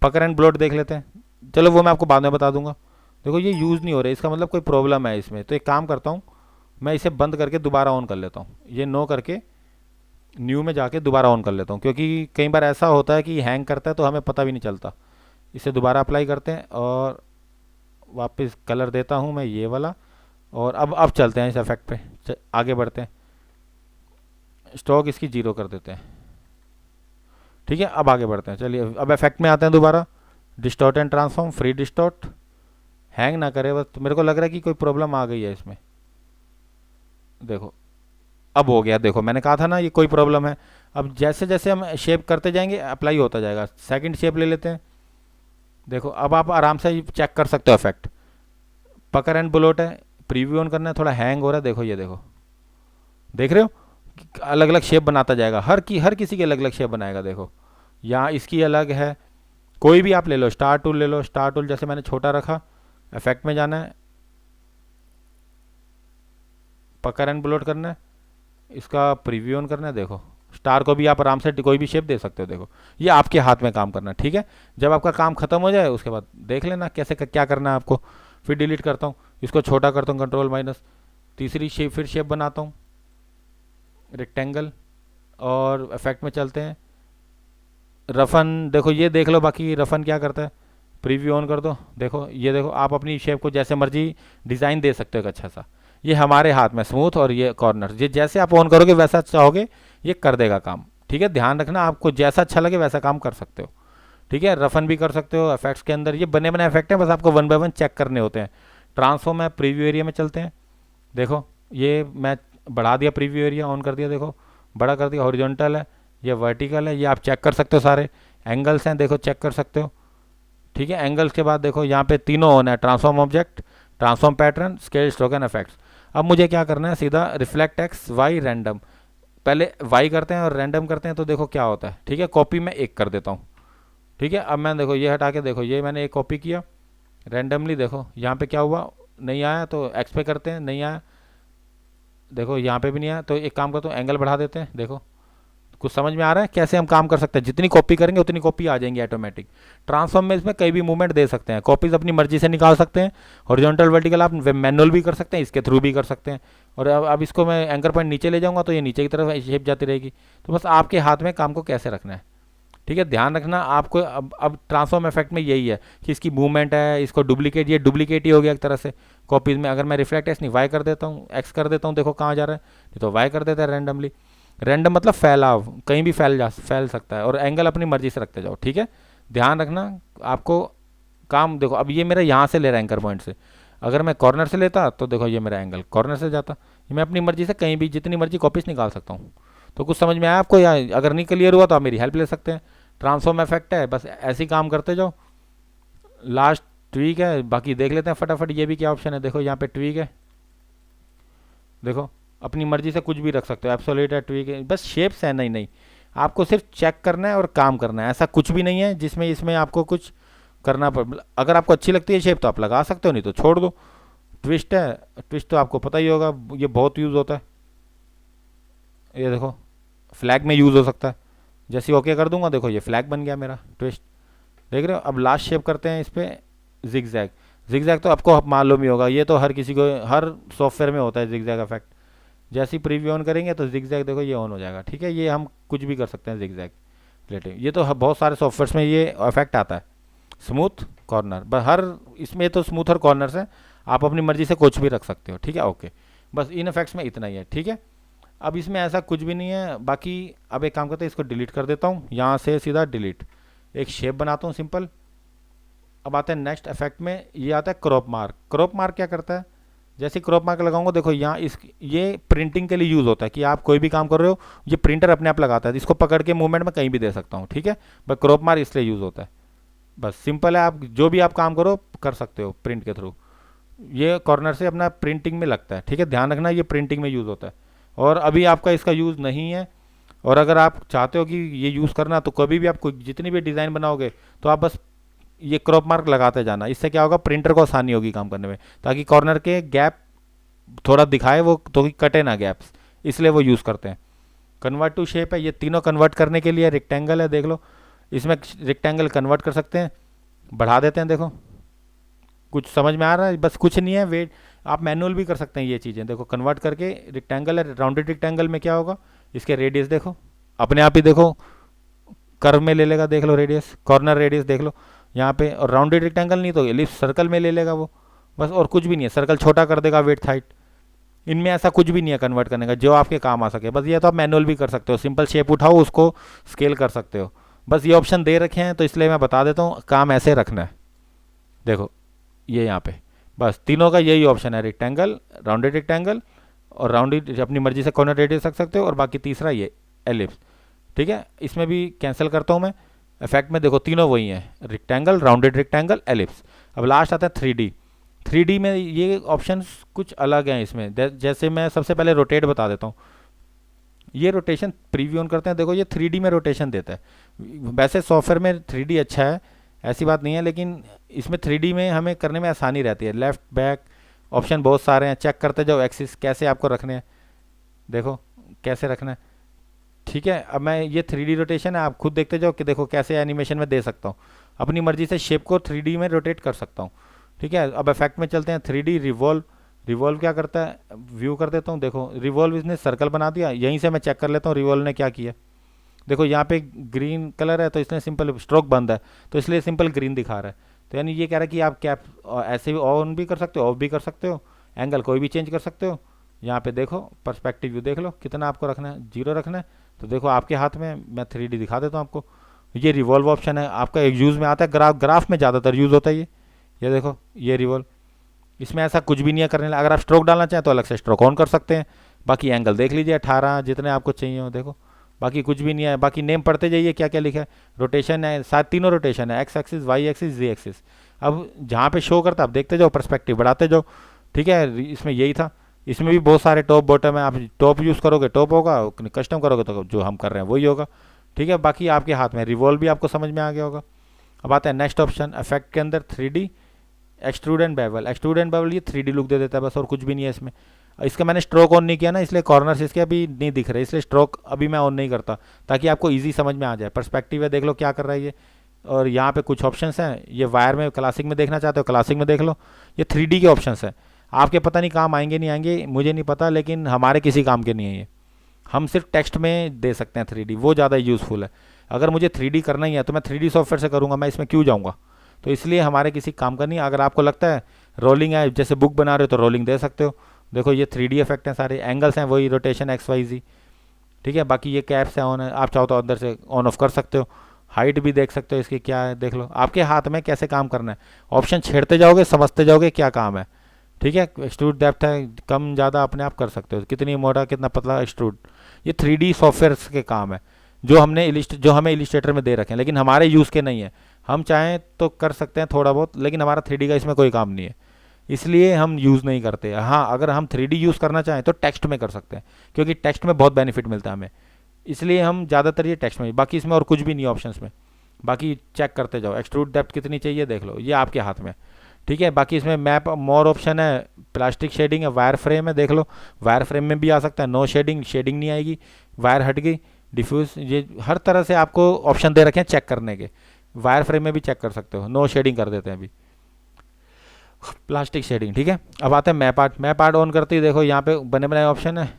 पकड़ एंड ब्लोट देख लेते हैं, चलो वो मैं आपको बाद में बता दूंगा। देखो ये यूज़ नहीं हो रहा है, इसका मतलब कोई प्रॉब्लम है इसमें। तो एक काम करता हूँ, मैं इसे बंद करके दोबारा ऑन कर लेता हूँ, ये नो करके न्यू में जाके दोबारा ऑन कर लेता हूँ, क्योंकि कई बार ऐसा होता है कि हैंग करता है तो हमें पता भी नहीं चलता। इसे दोबारा अप्लाई करते हैं और वापस कलर देता हूँ मैं ये वाला। और अब चलते हैं इस इफेक्ट पे, आगे बढ़ते हैं। स्टॉक इसकी 0 कर देते हैं, ठीक है। अब आगे बढ़ते हैं, चलिए अब इफेक्ट में आते हैं दोबारा। Distort and transform, free distort, hang ना करे बस। तो मेरे को लग रहा है कि कोई प्रॉब्लम आ गई है इसमें। देखो अब हो गया, देखो मैंने कहा था ना ये कोई प्रॉब्लम है। अब जैसे जैसे हम शेप करते जाएंगे अप्लाई होता जाएगा। सेकंड शेप ले लेते हैं, देखो अब आप आराम से चेक कर सकते हो इफेक्ट। पकड़ एंड बुलेट है, प्रीव्यू ऑन करना है, थोड़ा हैंग हो रहा है, देखो ये देखो, देख रहे हो अलग अलग शेप बनाता जाएगा। हर किसी की अलग अलग शेप बनाएगा। देखो यहाँ इसकी अलग है, कोई भी आप ले लो, स्टार टूल ले लो। स्टार टूल जैसे मैंने छोटा रखा, इफेक्ट में जाना है, पकड़ एंड बुलेट करना है, इसका प्रीव्यू ऑन करना है। देखो स्टार को भी आप आराम से कोई भी शेप दे सकते हो। देखो ये आपके हाथ में काम करना है, ठीक है। जब आपका काम खत्म हो जाए उसके बाद देख लेना कैसे क्या करना है आपको। फिर डिलीट करता हूँ, इसको छोटा करता हूँ, कंट्रोल माइनस, तीसरी शेप, फिर शेप बनाता हूँ रेक्टेंगल, और इफेक्ट में चलते हैं। रफन देखो ये देख लो, बाकी रफन क्या करता है, प्रीव्यू ऑन कर दो। देखो ये देखो, आप अपनी शेप को जैसे मर्जी डिज़ाइन दे सकते हो एक अच्छा सा। ये हमारे हाथ में स्मूथ, और ये कॉर्नर, ये जैसे आप ऑन करोगे वैसा चाहोगे ये कर देगा काम, ठीक है। ध्यान रखना, आपको जैसा अच्छा लगे वैसा काम कर सकते हो, ठीक है। रफन भी कर सकते हो। इफेक्ट्स के अंदर ये बने बने इफेक्ट हैं, बस आपको वन बाय वन चेक करने होते हैं। ट्रांसफॉर्म है, प्रीव्यू एरिया में चलते हैं। देखो ये मैं बढ़ा दिया, प्रीव्यू एरिया ऑन कर दिया, देखो बड़ा कर दिया। हॉरिजॉन्टल है, ये वर्टिकल है, ये आप चेक कर सकते हो। सारे एंगल्स हैं, देखो चेक कर सकते हो, ठीक है। एंगल्स के बाद देखो यहाँ पे तीनों ऑन है, transform object, transform pattern, scale, stroke and effects. अब मुझे क्या करना है, सीधा रिफ्लेक्ट एक्स वाई रैंडम, पहले वाई करते हैं और रैंडम करते हैं, तो देखो क्या होता है, ठीक है। कॉपी में एक कर देता हूँ, ठीक है। अब मैं देखो ये हटा के, देखो ये मैंने एक कॉपी किया रैंडमली, देखो यहाँ पे क्या हुआ, नहीं आया, तो एक्स पे करते हैं, नहीं आया, देखो यहाँ पे भी नहीं आया। तो एक काम करता हूँ, एंगल बढ़ा देते हैं। देखो कुछ समझ में आ रहा है कैसे हम काम कर सकते हैं। जितनी कॉपी करेंगे उतनी कॉपी आ जाएंगी ऑटोमेटिक। ट्रांसफॉर्म में इसमें कई भी मूवमेंट दे सकते हैं, कॉपीज अपनी मर्जी से निकाल सकते हैं। हॉरिजॉन्टल वर्टिकल आप मैनुअल भी कर सकते हैं, इसके थ्रू भी कर सकते हैं। और अब इसको मैं एंकर पॉइंट नीचे ले जाऊंगा तो ये नीचे की तरफ शेप जाती रहेगी। तो बस आपके हाथ में काम को कैसे रखना है, ठीक है। ध्यान रखना आपको। अब ट्रांसफॉर्म इफेक्ट में यही है कि इसकी मूवमेंट है, इसको डुप्लीकेट, ये डुप्लीकेट ही हो गया एक तरह से कॉपीज में। अगर मैं रिफ्लेक्ट एक्स नहीं, वाई कर देता हूँ, एक्स कर देता हूँ, देखो कहाँ जा रहा है, नहीं तो वाई कर देता है रैंडमली। रैंडम मतलब फैलाव, कहीं भी फैल सकता है। और एंगल अपनी मर्जी से रखते जाओ, ठीक है। ध्यान रखना आपको काम। देखो अब ये मेरा यहाँ से ले रहा है एंकर पॉइंट से, अगर मैं कॉर्नर से लेता तो देखो ये मेरा एंगल कॉर्नर से जाता। ये मैं अपनी मर्जी से कहीं भी जितनी मर्जी कॉपीज निकाल सकता हूँ। तो कुछ समझ में आया आपको, या अगर नहीं क्लियर हुआ तो आप मेरी हेल्प ले सकते हैं। ट्रांसफॉर्म इफेक्ट है, बस ऐसे ही काम करते जाओ। लास्ट ट्वीक है, बाकी देख लेते हैं फटाफट। ये भी क्या ऑप्शन है, देखो यहाँ पे ट्वीक है, देखो अपनी मर्जी से कुछ भी रख सकते हो, एब्सोल्यूट है, ट्वीक है, बस शेप्स है। नहीं नहीं, आपको सिर्फ चेक करना है और काम करना है। ऐसा कुछ भी नहीं है जिसमें इसमें आपको कुछ करना पड़। अगर आपको अच्छी लगती है शेप तो आप लगा सकते हो, नहीं तो छोड़ दो। ट्विस्ट है, ट्विस्ट तो आपको पता ही होगा, ये बहुत यूज़ होता है। ये देखो फ्लैग में यूज़ हो सकता है। जैसे ओके कर दूंगा, देखो ये फ्लैग बन गया मेरा ट्विस्ट, देख रहे हो। अब लास्ट शेप करते हैं इस पर जिगजैग। जिगजैग तो आपको मालूम ही होगा, ये तो हर किसी को, हर सॉफ्टवेयर में होता है जिगजैग इफेक्ट। जैसे ही प्रीव्यू ऑन करेंगे तो जिगजैग देखो ये ऑन हो जाएगा, ठीक है। ये हम कुछ भी कर सकते हैं जिगजैग रिलेटिव, ये तो बहुत सारे सॉफ्टवेयर्स में ये इफेक्ट आता है। स्मूथ कॉर्नर, बस हर इसमें तो स्मूथ और कॉर्नर है, आप अपनी मर्जी से कुछ भी रख सकते हो, ठीक है। ओके, बस इन इफेक्ट्स में इतना ही है, ठीक है। अब इसमें ऐसा कुछ भी नहीं है बाकी। अब एक काम करते हैं, इसको डिलीट कर देता हूँ, यहाँ से सीधा डिलीट, एक शेप बनाता हूँ सिंपल। अब आते हैं नेक्स्ट इफेक्ट में, ये आता है क्रॉप मार्क। क्रॉप मार्क क्या करता है, जैसे क्रॉप मार्क लगाऊंगा, देखो यहाँ ये प्रिंटिंग के लिए यूज़ होता है कि आप कोई भी काम कर रहे हो, ये प्रिंटर अपने आप लगाता है। इसको पकड़ के मूवमेंट में कहीं भी दे सकता हूँ, ठीक है। बस क्रॉप मार्क इसलिए यूज़ होता है, बस सिंपल है। आप जो भी आप काम करो कर सकते हो प्रिंट के थ्रू। ये कॉर्नर से अपना प्रिंटिंग में लगता है, ठीक है। ध्यान रखना ये प्रिंटिंग में यूज़ होता है, और अभी आपका इसका यूज़ नहीं है। और अगर आप चाहते हो कि ये यूज़ करना, तो कभी भी आप जितनी भी डिज़ाइन बनाओगे तो आप बस ये क्रॉप मार्क लगाते जाना। इससे क्या होगा, प्रिंटर को आसानी होगी काम करने में, ताकि कॉर्नर के गैप थोड़ा दिखाए वो, तो कटे ना गैप्स, इसलिए वो यूज़ करते हैं। कन्वर्ट टू शेप है, ये तीनों कन्वर्ट करने के लिए रेक्टेंगल है, देख लो इसमें रेक्टेंगल कन्वर्ट कर सकते हैं, बढ़ा देते हैं, देखो कुछ समझ में आ रहा है, बस कुछ नहीं है, वेट आप मैनुअल भी कर सकते हैं ये चीज़ें, देखो कन्वर्ट करके रेक्टेंगल है, राउंडेड रेक्टेंगल में क्या होगा, इसके रेडियस देखो अपने आप ही देखो कर्व में ले लेगा, देख लो रेडियस, कॉर्नर रेडियस देख लो यहाँ पे, और राउंडेड रेक्टेंगल नहीं तो एलिप्स सर्कल में ले लेगा वो, बस और कुछ भी नहीं है, सर्कल छोटा कर देगा विड्थ हाइट, इनमें ऐसा कुछ भी नहीं है कन्वर्ट करने का, जो आपके काम आ सके, बस ये तो आप मैनुअल भी कर सकते हो, सिंपल शेप उठाओ उसको स्केल कर सकते हो, बस ये ऑप्शन दे रखे हैं तो इसलिए मैं बता देता हूँ काम ऐसे रखना है, देखो ये यहाँ पे बस तीनों का यही ऑप्शन है, रेक्टेंगल, राउंडेड रेक्टेंगल और राउंडेड अपनी मर्जी से कॉर्नर रेडियस रख सकते हो, और बाकी तीसरा ये एलिप्स, ठीक है, इसमें भी कैंसिल करता हूँ मैं, इफेक्ट में देखो तीनों वही हैं, रेक्टेंगल, राउंडेड रेक्टेंगल, एलिप्स। अब लास्ट आता है 3D। 3D में ये ऑप्शंस कुछ अलग हैं इसमें, जैसे मैं सबसे पहले रोटेट बता देता हूँ, ये रोटेशन प्रीव्यू ऑन करते हैं, देखो ये 3D में रोटेशन देता है, वैसे सॉफ्टवेयर में 3D अच्छा है ऐसी बात नहीं है, लेकिन इसमें 3D में हमें करने में आसानी रहती है, लेफ्ट बैक ऑप्शन बहुत सारे हैं, चेक करते जाओ एक्सिस कैसे आपको रखने हैं, देखो कैसे रखना है, ठीक है। अब मैं ये 3D रोटेशन है, आप खुद देखते जाओ कि देखो कैसे एनिमेशन में दे सकता हूँ, अपनी मर्जी से शेप को 3D में रोटेट कर सकता हूँ, ठीक है। अब इफेक्ट में चलते हैं, 3D रिवॉल्व, रिवॉल्व क्या करता है, व्यू कर देता हूँ, देखो रिवॉल्व इसने सर्कल बना दिया, यहीं से मैं चेक कर लेता हूँ रिवॉल्व ने क्या किया, देखो यहाँ पे ग्रीन कलर है तो इसने सिंपल स्ट्रोक बंद है तो इसलिए सिंपल ग्रीन दिखा रहा है, तो यानी ये कह रहा है कि आप कैप ऐसे भी ऑन भी कर सकते हो, ऑफ भी कर सकते हो, एंगल कोई भी चेंज कर सकते हो, यहाँ पे देखो पर्सपेक्टिव व्यू देख लो कितना आपको रखना है, 0 रखना है, तो देखो आपके हाथ में, मैं 3D दिखा देता हूँ आपको, ये रिवॉल्व ऑप्शन है आपका, एक यूज़ में आता है, ग्राफ में ज़्यादातर यूज़ होता है ये देखो ये रिवॉल्व, इसमें ऐसा कुछ भी नहीं है करने लगा, अगर आप स्ट्रोक डालना चाहें तो अलग से स्ट्रोक ऑन कर सकते हैं, बाकी एंगल देख लीजिए 18 जितने आपको चाहिए हो, देखो बाकी कुछ भी नहीं है, बाकी नेम पढ़ते जाइए क्या क्या लिखा है, रोटेशन है, साथ तीनों रोटेशन है, एक्स एक्सिस, वाई एक्सिस, जी एक्सिस, अब जहाँ पे शो करता है आप देखते जाओ, पर्सपेक्टिव बढ़ाते जाओ, ठीक है। इसमें यही था, इसमें भी बहुत सारे टॉप बॉटम है, आप टॉप यूज़ करोगे टॉप होगा, कस्टम करोगे तो जो हम कर रहे हैं वही होगा, ठीक है। बाकी आपके हाथ में, रिवॉल्व भी आपको समझ में आ गया होगा। अब आता है नेक्स्ट ऑप्शन, इफेक्ट के अंदर 3D extrude and bevel, extrude and bevel ये 3D लुक दे देता है बस, और कुछ भी नहीं है इसमें, इसका मैंने स्ट्रोक ऑन नहीं किया ना, इसलिए कॉर्नर्स इसके अभी नहीं दिख रहे, इसलिए स्ट्रोक अभी मैं ऑन नहीं करता, ताकि आपको इजी समझ में आ जाए। पर्सपेक्टिव है, देख लो क्या कर रहा है ये, और यहाँ पे कुछ ऑप्शंस हैं, ये वायर में क्लासिक में देखना चाहते हो क्लासिक में देख लो, ये 3D के ऑप्शंस हैं, आपके पता नहीं काम आएंगे नहीं आएंगे मुझे नहीं पता, लेकिन हमारे किसी काम के नहीं है ये, हम सिर्फ टेक्स्ट में दे सकते हैं 3D, वो ज़्यादा यूज़फुल है। अगर मुझे 3D करना ही है तो मैं 3D सॉफ्टवेयर से करूँगा, मैं इसमें क्यों जाऊँगा, तो इसलिए हमारे किसी काम का नहीं। अगर आपको लगता है रोलिंग है, जैसे बुक बना रहे हो तो रोलिंग दे सकते हो, देखो ये 3D इफेक्ट हैं सारे, एंगल्स हैं वही, रोटेशन एक्स वाई जी, ठीक है। बाकी ये कैप्स है ऑन है, आप चाहो तो अंदर से ऑन ऑफ कर सकते हो, हाइट भी देख सकते हो इसकी क्या है, देख लो आपके हाथ में कैसे काम करना है, ऑप्शन छेड़ते जाओगे समझते जाओगे क्या काम है, ठीक है। एक्सट्रूड डेप्थ है, कम ज़्यादा अपने आप कर सकते हो, कितनी मोटा कितना पतला एक्सट्रूड, ये 3D सॉफ्टवेयर के काम है, जो हमें इलिस्ट्रेटर में दे रखे हैं, लेकिन हमारे यूज़ के नहीं है, हम चाहें तो कर सकते हैं थोड़ा बहुत, लेकिन हमारा 3D का इसमें कोई काम नहीं है, इसलिए हम यूज़ नहीं करते। हाँ अगर हम 3D यूज़ करना चाहें तो टेक्स्ट में कर सकते हैं, क्योंकि टेक्स्ट में बहुत बेनिफिट मिलता है हमें, इसलिए हम ज़्यादातर ये टेक्स्ट में, बाकी इसमें और कुछ भी नहीं ऑप्शंस में, बाकी चेक करते जाओ, एक्सट्रूड डेप्थ कितनी चाहिए देख लो, ये आपके हाथ में, ठीक है। बाकी इसमें मैप मोर ऑप्शन है, प्लास्टिक शेडिंग है, वायर फ्रेम है, देख लो वायर फ्रेम में भी आ सकता है, नो शेडिंग, शेडिंग नहीं आएगी, वायर हट गई, डिफ्यूज, ये हर तरह से आपको ऑप्शन दे रखे हैं चेक करने के, वायर फ्रेम में भी चेक कर सकते हो, नो शेडिंग कर देते हैं अभी, प्लास्टिक शेडिंग, ठीक है। अब आते हैं मैप आर्ट ऑन करते ही देखो यहाँ पे बने बनाए ऑप्शन है,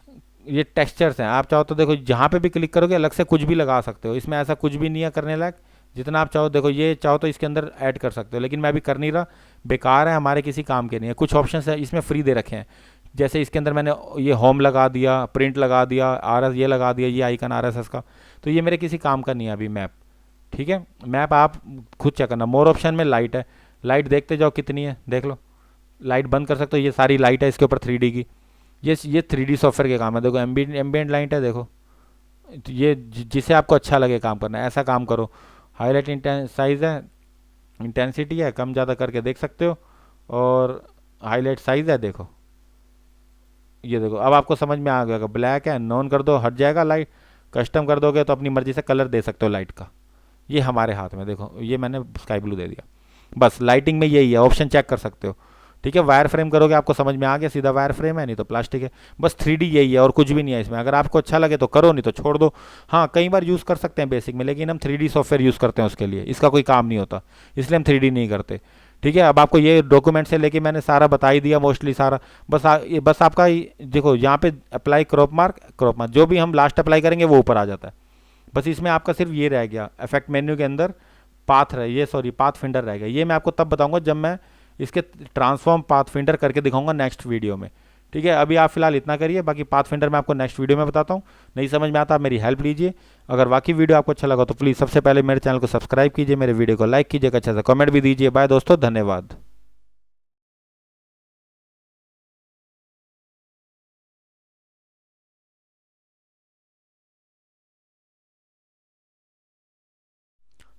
ये टेक्सचर्स हैं, आप चाहो तो देखो जहाँ पे भी क्लिक करोगे अलग से कुछ भी लगा सकते हो, इसमें ऐसा कुछ भी नहीं है करने लायक, जितना आप चाहो, देखो ये चाहो तो इसके अंदर ऐड कर सकते हो, लेकिन मैं अभी कर नहीं रहा, बेकार है, हमारे किसी काम के नहीं है। कुछ ऑप्शन है इसमें फ्री दे रखे हैं, जैसे इसके अंदर मैंने ये होम लगा दिया, प्रिंट लगा दिया, RS ये लगा दिया, ये आइकन RSS का, तो ये मेरे किसी काम का नहीं है अभी मैप, ठीक है। मैप आप खुद चेक करना। मोर ऑप्शन में लाइट है, लाइट देखते जाओ कितनी है, देख लो लाइट बंद कर सकते हो, ये सारी लाइट है इसके ऊपर 3D की, ये 3D सॉफ्टवेयर के काम है। देखो एम्बियंट लाइट है, देखो ये जिसे आपको अच्छा लगे काम करना है ऐसा काम करो। हाईलाइट साइज़ है, इंटेंसिटी है, कम ज़्यादा करके देख सकते हो, और हाईलाइट साइज़ है, देखो ये देखो अब आपको समझ में आ गया, ब्लैक है नॉन कर दो हट जाएगा लाइट, कस्टम कर दोगे तो अपनी मर्जी से कलर दे सकते हो लाइट का, ये हमारे हाथ में, देखो ये मैंने स्काई ब्लू दे दिया, बस लाइटिंग में यही है, ऑप्शन चेक कर सकते हो, ठीक है, वायर फ्रेम करोगे आपको समझ में आ गया, सीधा वायर फ्रेम है, नहीं तो प्लास्टिक है। बस 3D यही है और कुछ भी नहीं है इसमें। अगर आपको अच्छा लगे तो करो, नहीं तो छोड़ दो। हाँ, कई बार यूज़ कर सकते हैं बेसिक में, लेकिन हम 3D सॉफ्टवेयर यूज़ करते हैं उसके लिए, इसका कोई काम नहीं होता, इसलिए हम 3D नहीं करते। ठीक है, अब आपको ये डॉक्यूमेंट से लेके मैंने सारा बता ही दिया मोस्टली सारा। ये बस आपका देखो यहाँ पे अप्लाई क्रॉप मार्क जो भी हम लास्ट अप्लाई करेंगे वो ऊपर आ जाता है। बस इसमें आपका सिर्फ ये रह गया इफेक्ट मेन्यू के अंदर पाथ फिंडर रह गया। ये मैं आपको तब बताऊंगा जब मैं इसके ट्रांसफॉर्म पाथ फिंडर करके दिखाऊंगा नेक्स्ट वीडियो में। ठीक है, अभी आप फिलहाल इतना करिए, बाकी पाथ फिंडर मैं आपको नेक्स्ट वीडियो में बताता हूँ। नहीं समझ में आता आप मेरी हेल्प लीजिए। अगर बाकी वीडियो आपको अच्छा लगा तो प्लीज़ सबसे पहले मेरे चैनल को सब्सक्राइब कीजिए, मेरे वीडियो को लाइक कीजिएगा, अच्छा सा कमेंट भी दीजिए। बाय दोस्तों, धन्यवाद।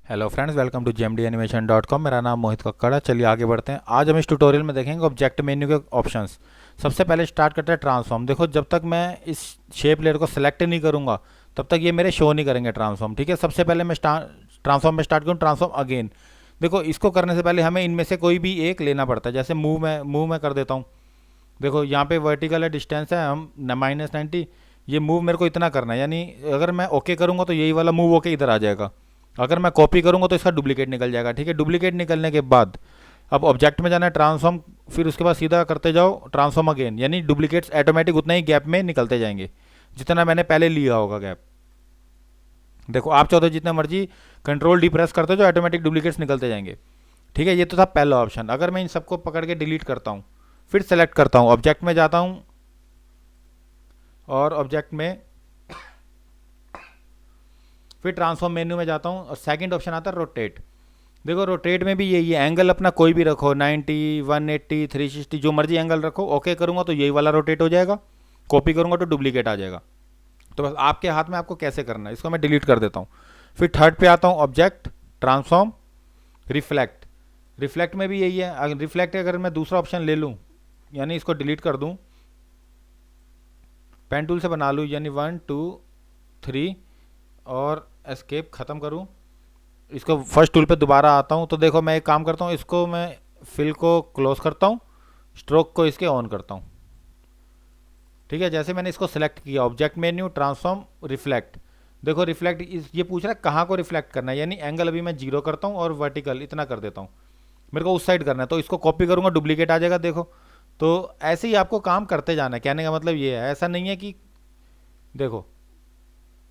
Hello friends, welcome to jmdanimation.com। मेरा नाम मोहित कक्कड़ है। चलिए आगे बढ़ते हैं। आज हम इस ट्यूटोरियल में देखेंगे ऑब्जेक्ट मेन्यू के ऑप्शंस। सबसे पहले स्टार्ट करते हैं ट्रांसफॉर्म। देखो, जब तक मैं इस शेप लेयर को सिलेक्ट नहीं करूंगा तब तक ये मेरे शो नहीं करेंगे ट्रांसफॉर्म। ठीक है, सबसे पहले मैं ट्रांसफॉर्म में स्टार्ट करूँ, ट्रांसफॉर्म अगेन। देखो, इसको करने से पहले हमें इनमें से कोई भी एक लेना पड़ता है। जैसे मूव में कर देता हूँ। देखो, यहाँ पे वर्टिकल है, डिस्टेंस है हम -90। ये मूव मेरे को इतना करना है, यानी अगर मैं ओके करूँगा तो यही वाला मूव ओके इधर आ जाएगा। अगर मैं कॉपी करूंगा तो इसका डुप्लीकेट निकल जाएगा। ठीक है, डुप्लीकेट निकलने के बाद अब ऑब्जेक्ट में जाना है, ट्रांसफॉर्म, फिर उसके बाद सीधा करते जाओ ट्रांसफॉर्म अगेन, यानी डुप्लीकेट्स ऑटोमेटिक उतना ही गैप में निकलते जाएंगे जितना मैंने पहले लिया होगा गैप। देखो, आप चाहो तो जितने मर्जी कंट्रोल डी प्रेस करते जो ऑटोमेटिक डुप्लीकेट्स निकलते जाएंगे। ठीक है, ये तो था पहला ऑप्शन। अगर मैं इन सबको पकड़ के डिलीट करता हूँ, फिर सेलेक्ट करता हूँ, ऑब्जेक्ट में जाता हूँ और ऑब्जेक्ट में फिर ट्रांसफॉर्म मेन्यू में जाता हूँ और सेकंड ऑप्शन आता है रोटेट। देखो, रोटेट में भी यही है, एंगल अपना कोई भी रखो, 90, 180, 360, जो मर्जी एंगल रखो। ओके करूँगा तो यही वाला रोटेट हो जाएगा, कॉपी करूँगा तो डुप्लीकेट आ जाएगा। तो बस आपके हाथ में आपको कैसे करना है। इसको मैं डिलीट कर देता हूँ। फिर थर्ड पे आता हूँ, ऑब्जेक्ट, ट्रांसफॉर्म, रिफ्लेक्ट। रिफ्लेक्ट में भी यही है। अगर रिफ्लेक्ट अगर मैं दूसरा ऑप्शन ले लूँ, यानी इसको डिलीट कर दूँ, पेन टूल से बना लूँ, यानी 1 2 3 और एस्केप ख़त्म करूँ, इसको फर्स्ट टूल पे दोबारा आता हूँ। तो देखो, मैं एक काम करता हूँ, इसको मैं फिल को क्लोज करता हूँ, स्ट्रोक को इसके ऑन करता हूँ। ठीक है, जैसे मैंने इसको सिलेक्ट किया, ऑब्जेक्ट मेन्यू, ट्रांसफॉर्म, रिफ्लेक्ट। देखो, रिफ्लेक्ट ये पूछ रहा है कहाँ को रिफ्लेक्ट करना है, यानी एंगल अभी मैं 0 करता हूँ और वर्टिकल इतना कर देता हूँ। मेरे को उस साइड करना है, तो इसको कॉपी करूँगा, डुप्लीकेट आ जाएगा। देखो, तो ऐसे ही आपको काम करते जाना है। कहने का मतलब ये है, ऐसा नहीं है कि देखो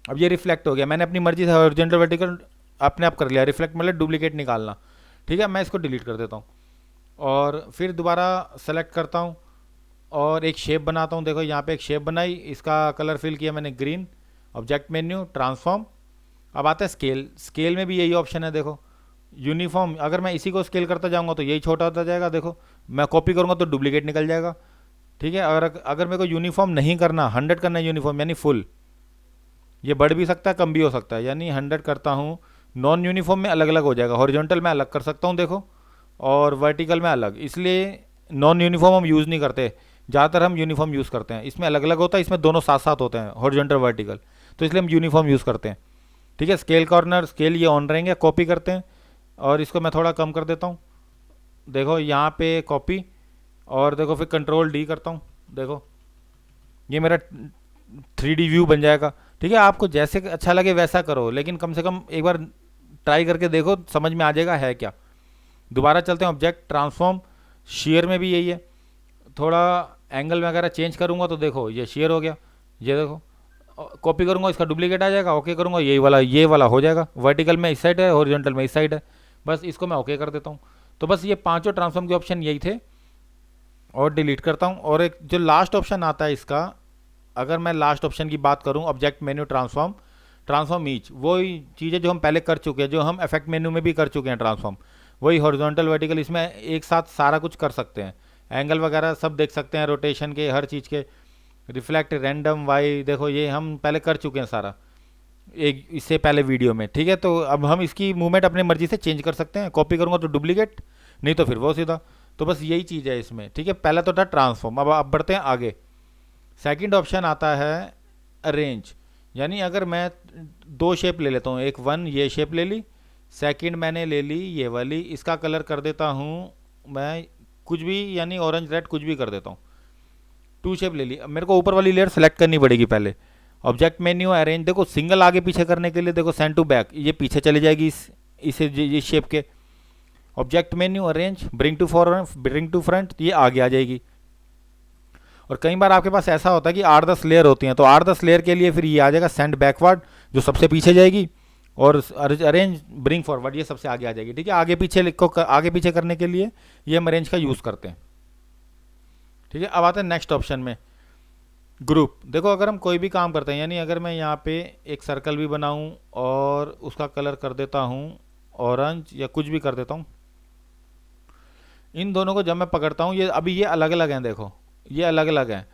अब ये रिफ्लेक्ट हो गया, मैंने अपनी मर्जी से हॉरिजॉन्टल वर्टिकल अपने आप कर लिया। रिफ्लेक्ट मतलब डुप्लीकेट निकालना। ठीक है, मैं इसको डिलीट कर देता हूँ और फिर दोबारा सेलेक्ट करता हूँ और एक शेप बनाता हूँ। देखो, यहाँ पे एक शेप बनाई, इसका कलर फिल किया मैंने ग्रीन, ऑब्जेक्ट मेन्यू, ट्रांसफॉर्म। अब आता है स्केल। स्केल में भी यही ऑप्शन है। देखो, यूनिफॉर्म, अगर मैं इसी को स्केल करता जाऊँगा तो यही छोटा होता जाएगा। देखो, मैं कॉपी करूँगा तो डुप्लीकेट निकल जाएगा। ठीक है, अगर मेरे को यूनिफॉर्म नहीं करना, 100 करना है यूनिफॉर्म, यानी फुल, ये बढ़ भी सकता है कम भी हो सकता है, यानी 100 करता हूँ। नॉन यूनिफॉर्म में अलग अलग हो जाएगा, हॉरिजॉन्टल में अलग कर सकता हूँ देखो, और वर्टिकल में अलग। इसलिए नॉन यूनिफॉर्म हम यूज़ नहीं करते, ज़्यादातर हम यूनिफॉर्म यूज़ करते हैं। इसमें अलग अलग होता है, इसमें दोनों साथ साथ होते हैं, हॉरिजॉन्टल वर्टिकल, तो इसलिए हम यूनिफॉर्म यूज़ करते हैं। ठीक है, स्केल कॉर्नर, स्केल ये ऑन रहेंगे, कॉपी करते हैं और इसको मैं थोड़ा कम कर देता हूँ। देखो, यहाँ पे कॉपी और देखो फिर कंट्रोल डी करता हूँ। देखो, ये मेरा 3D व्यू बन जाएगा। ठीक है, आपको जैसे अच्छा लगे वैसा करो, लेकिन कम से कम एक बार ट्राई करके देखो, समझ में आ जाएगा है क्या। दोबारा चलते हैं, ऑब्जेक्ट, ट्रांसफॉर्म, शेयर में भी यही है। थोड़ा एंगल वगैरह चेंज करूँगा तो देखो ये शेयर हो गया। ये देखो, कॉपी करूँगा इसका डुप्लीकेट आ जाएगा, ओके करूँगा ये वाला हो जाएगा। वर्टिकल में इस साइड है, हॉरिजॉन्टल में इस साइड है। बस इसको मैं ओके कर देता हूँ। तो बस ये पांचों ट्रांसफॉर्म के ऑप्शन यही थे और डिलीट करता हूँ। और एक जो लास्ट ऑप्शन आता है इसका, अगर मैं लास्ट ऑप्शन की बात करूं, ऑब्जेक्ट मेन्यू, ट्रांसफॉर्म ईच, वही चीज़ें जो हम पहले कर चुके हैं, जो हम इफेक्ट मेन्यू में भी कर चुके हैं ट्रांसफॉर्म, वही हॉरिजॉन्टल वर्टिकल, इसमें एक साथ सारा कुछ कर सकते हैं। एंगल वगैरह सब देख सकते हैं, रोटेशन के, हर चीज़ के, रिफ्लेक्ट, रैंडम, वाई, देखो ये हम पहले कर चुके हैं सारा एक इससे पहले वीडियो में। ठीक है, तो अब हम इसकी मूवमेंट अपनी मर्जी से चेंज कर सकते हैं। कॉपी करूँगा तो डुप्लीकेट, नहीं तो फिर वो सीधा। तो बस यही चीज़ है इसमें। ठीक है, पहला तो था ट्रांसफॉर्म। अब बढ़ते हैं आगे। सेकंड ऑप्शन आता है अरेंज, यानी अगर मैं दो शेप ले लेता हूँ, एक वन ये शेप ले ली, सेकंड मैंने ले ली ये वाली, इसका कलर कर देता हूँ मैं कुछ भी, यानी ऑरेंज रेड कुछ भी कर देता हूँ। टू शेप ले ली। अब मेरे को ऊपर वाली लेयर सेलेक्ट करनी पड़ेगी पहले। ऑब्जेक्ट मेन्यू अरेंज, देखो सिंगल आगे पीछे करने के लिए देखो सेंड टू बैक, ये पीछे चली जाएगी इस शेप के। Object menu arrange, bring to front, ये आगे आ जाएगी। और कई बार आपके पास ऐसा होता है कि 8-10 लेयर होती हैं, तो 8-10 लेयर के लिए फिर ये आ जाएगा सेंड बैकवर्ड, जो सबसे पीछे जाएगी, और अरेंज ब्रिंग फॉरवर्ड, ये सबसे आगे आ जाएगी। ठीक है, आगे पीछे को आगे पीछे करने के लिए ये हम अरेंज का यूज़ करते हैं। ठीक है, अब आते हैं नेक्स्ट ऑप्शन में, ग्रुप। देखो अगर हम कोई भी काम करते हैं, यानी अगर मैं यहाँ पे एक सर्कल भी बनाऊँ और उसका कलर कर देता हूँ ऑरेंज या कुछ भी कर देता हूँ, इन दोनों को जब मैं पकड़ता हूँ, ये अभी ये अलग अलग हैं, देखो ये अलग अलग हैं।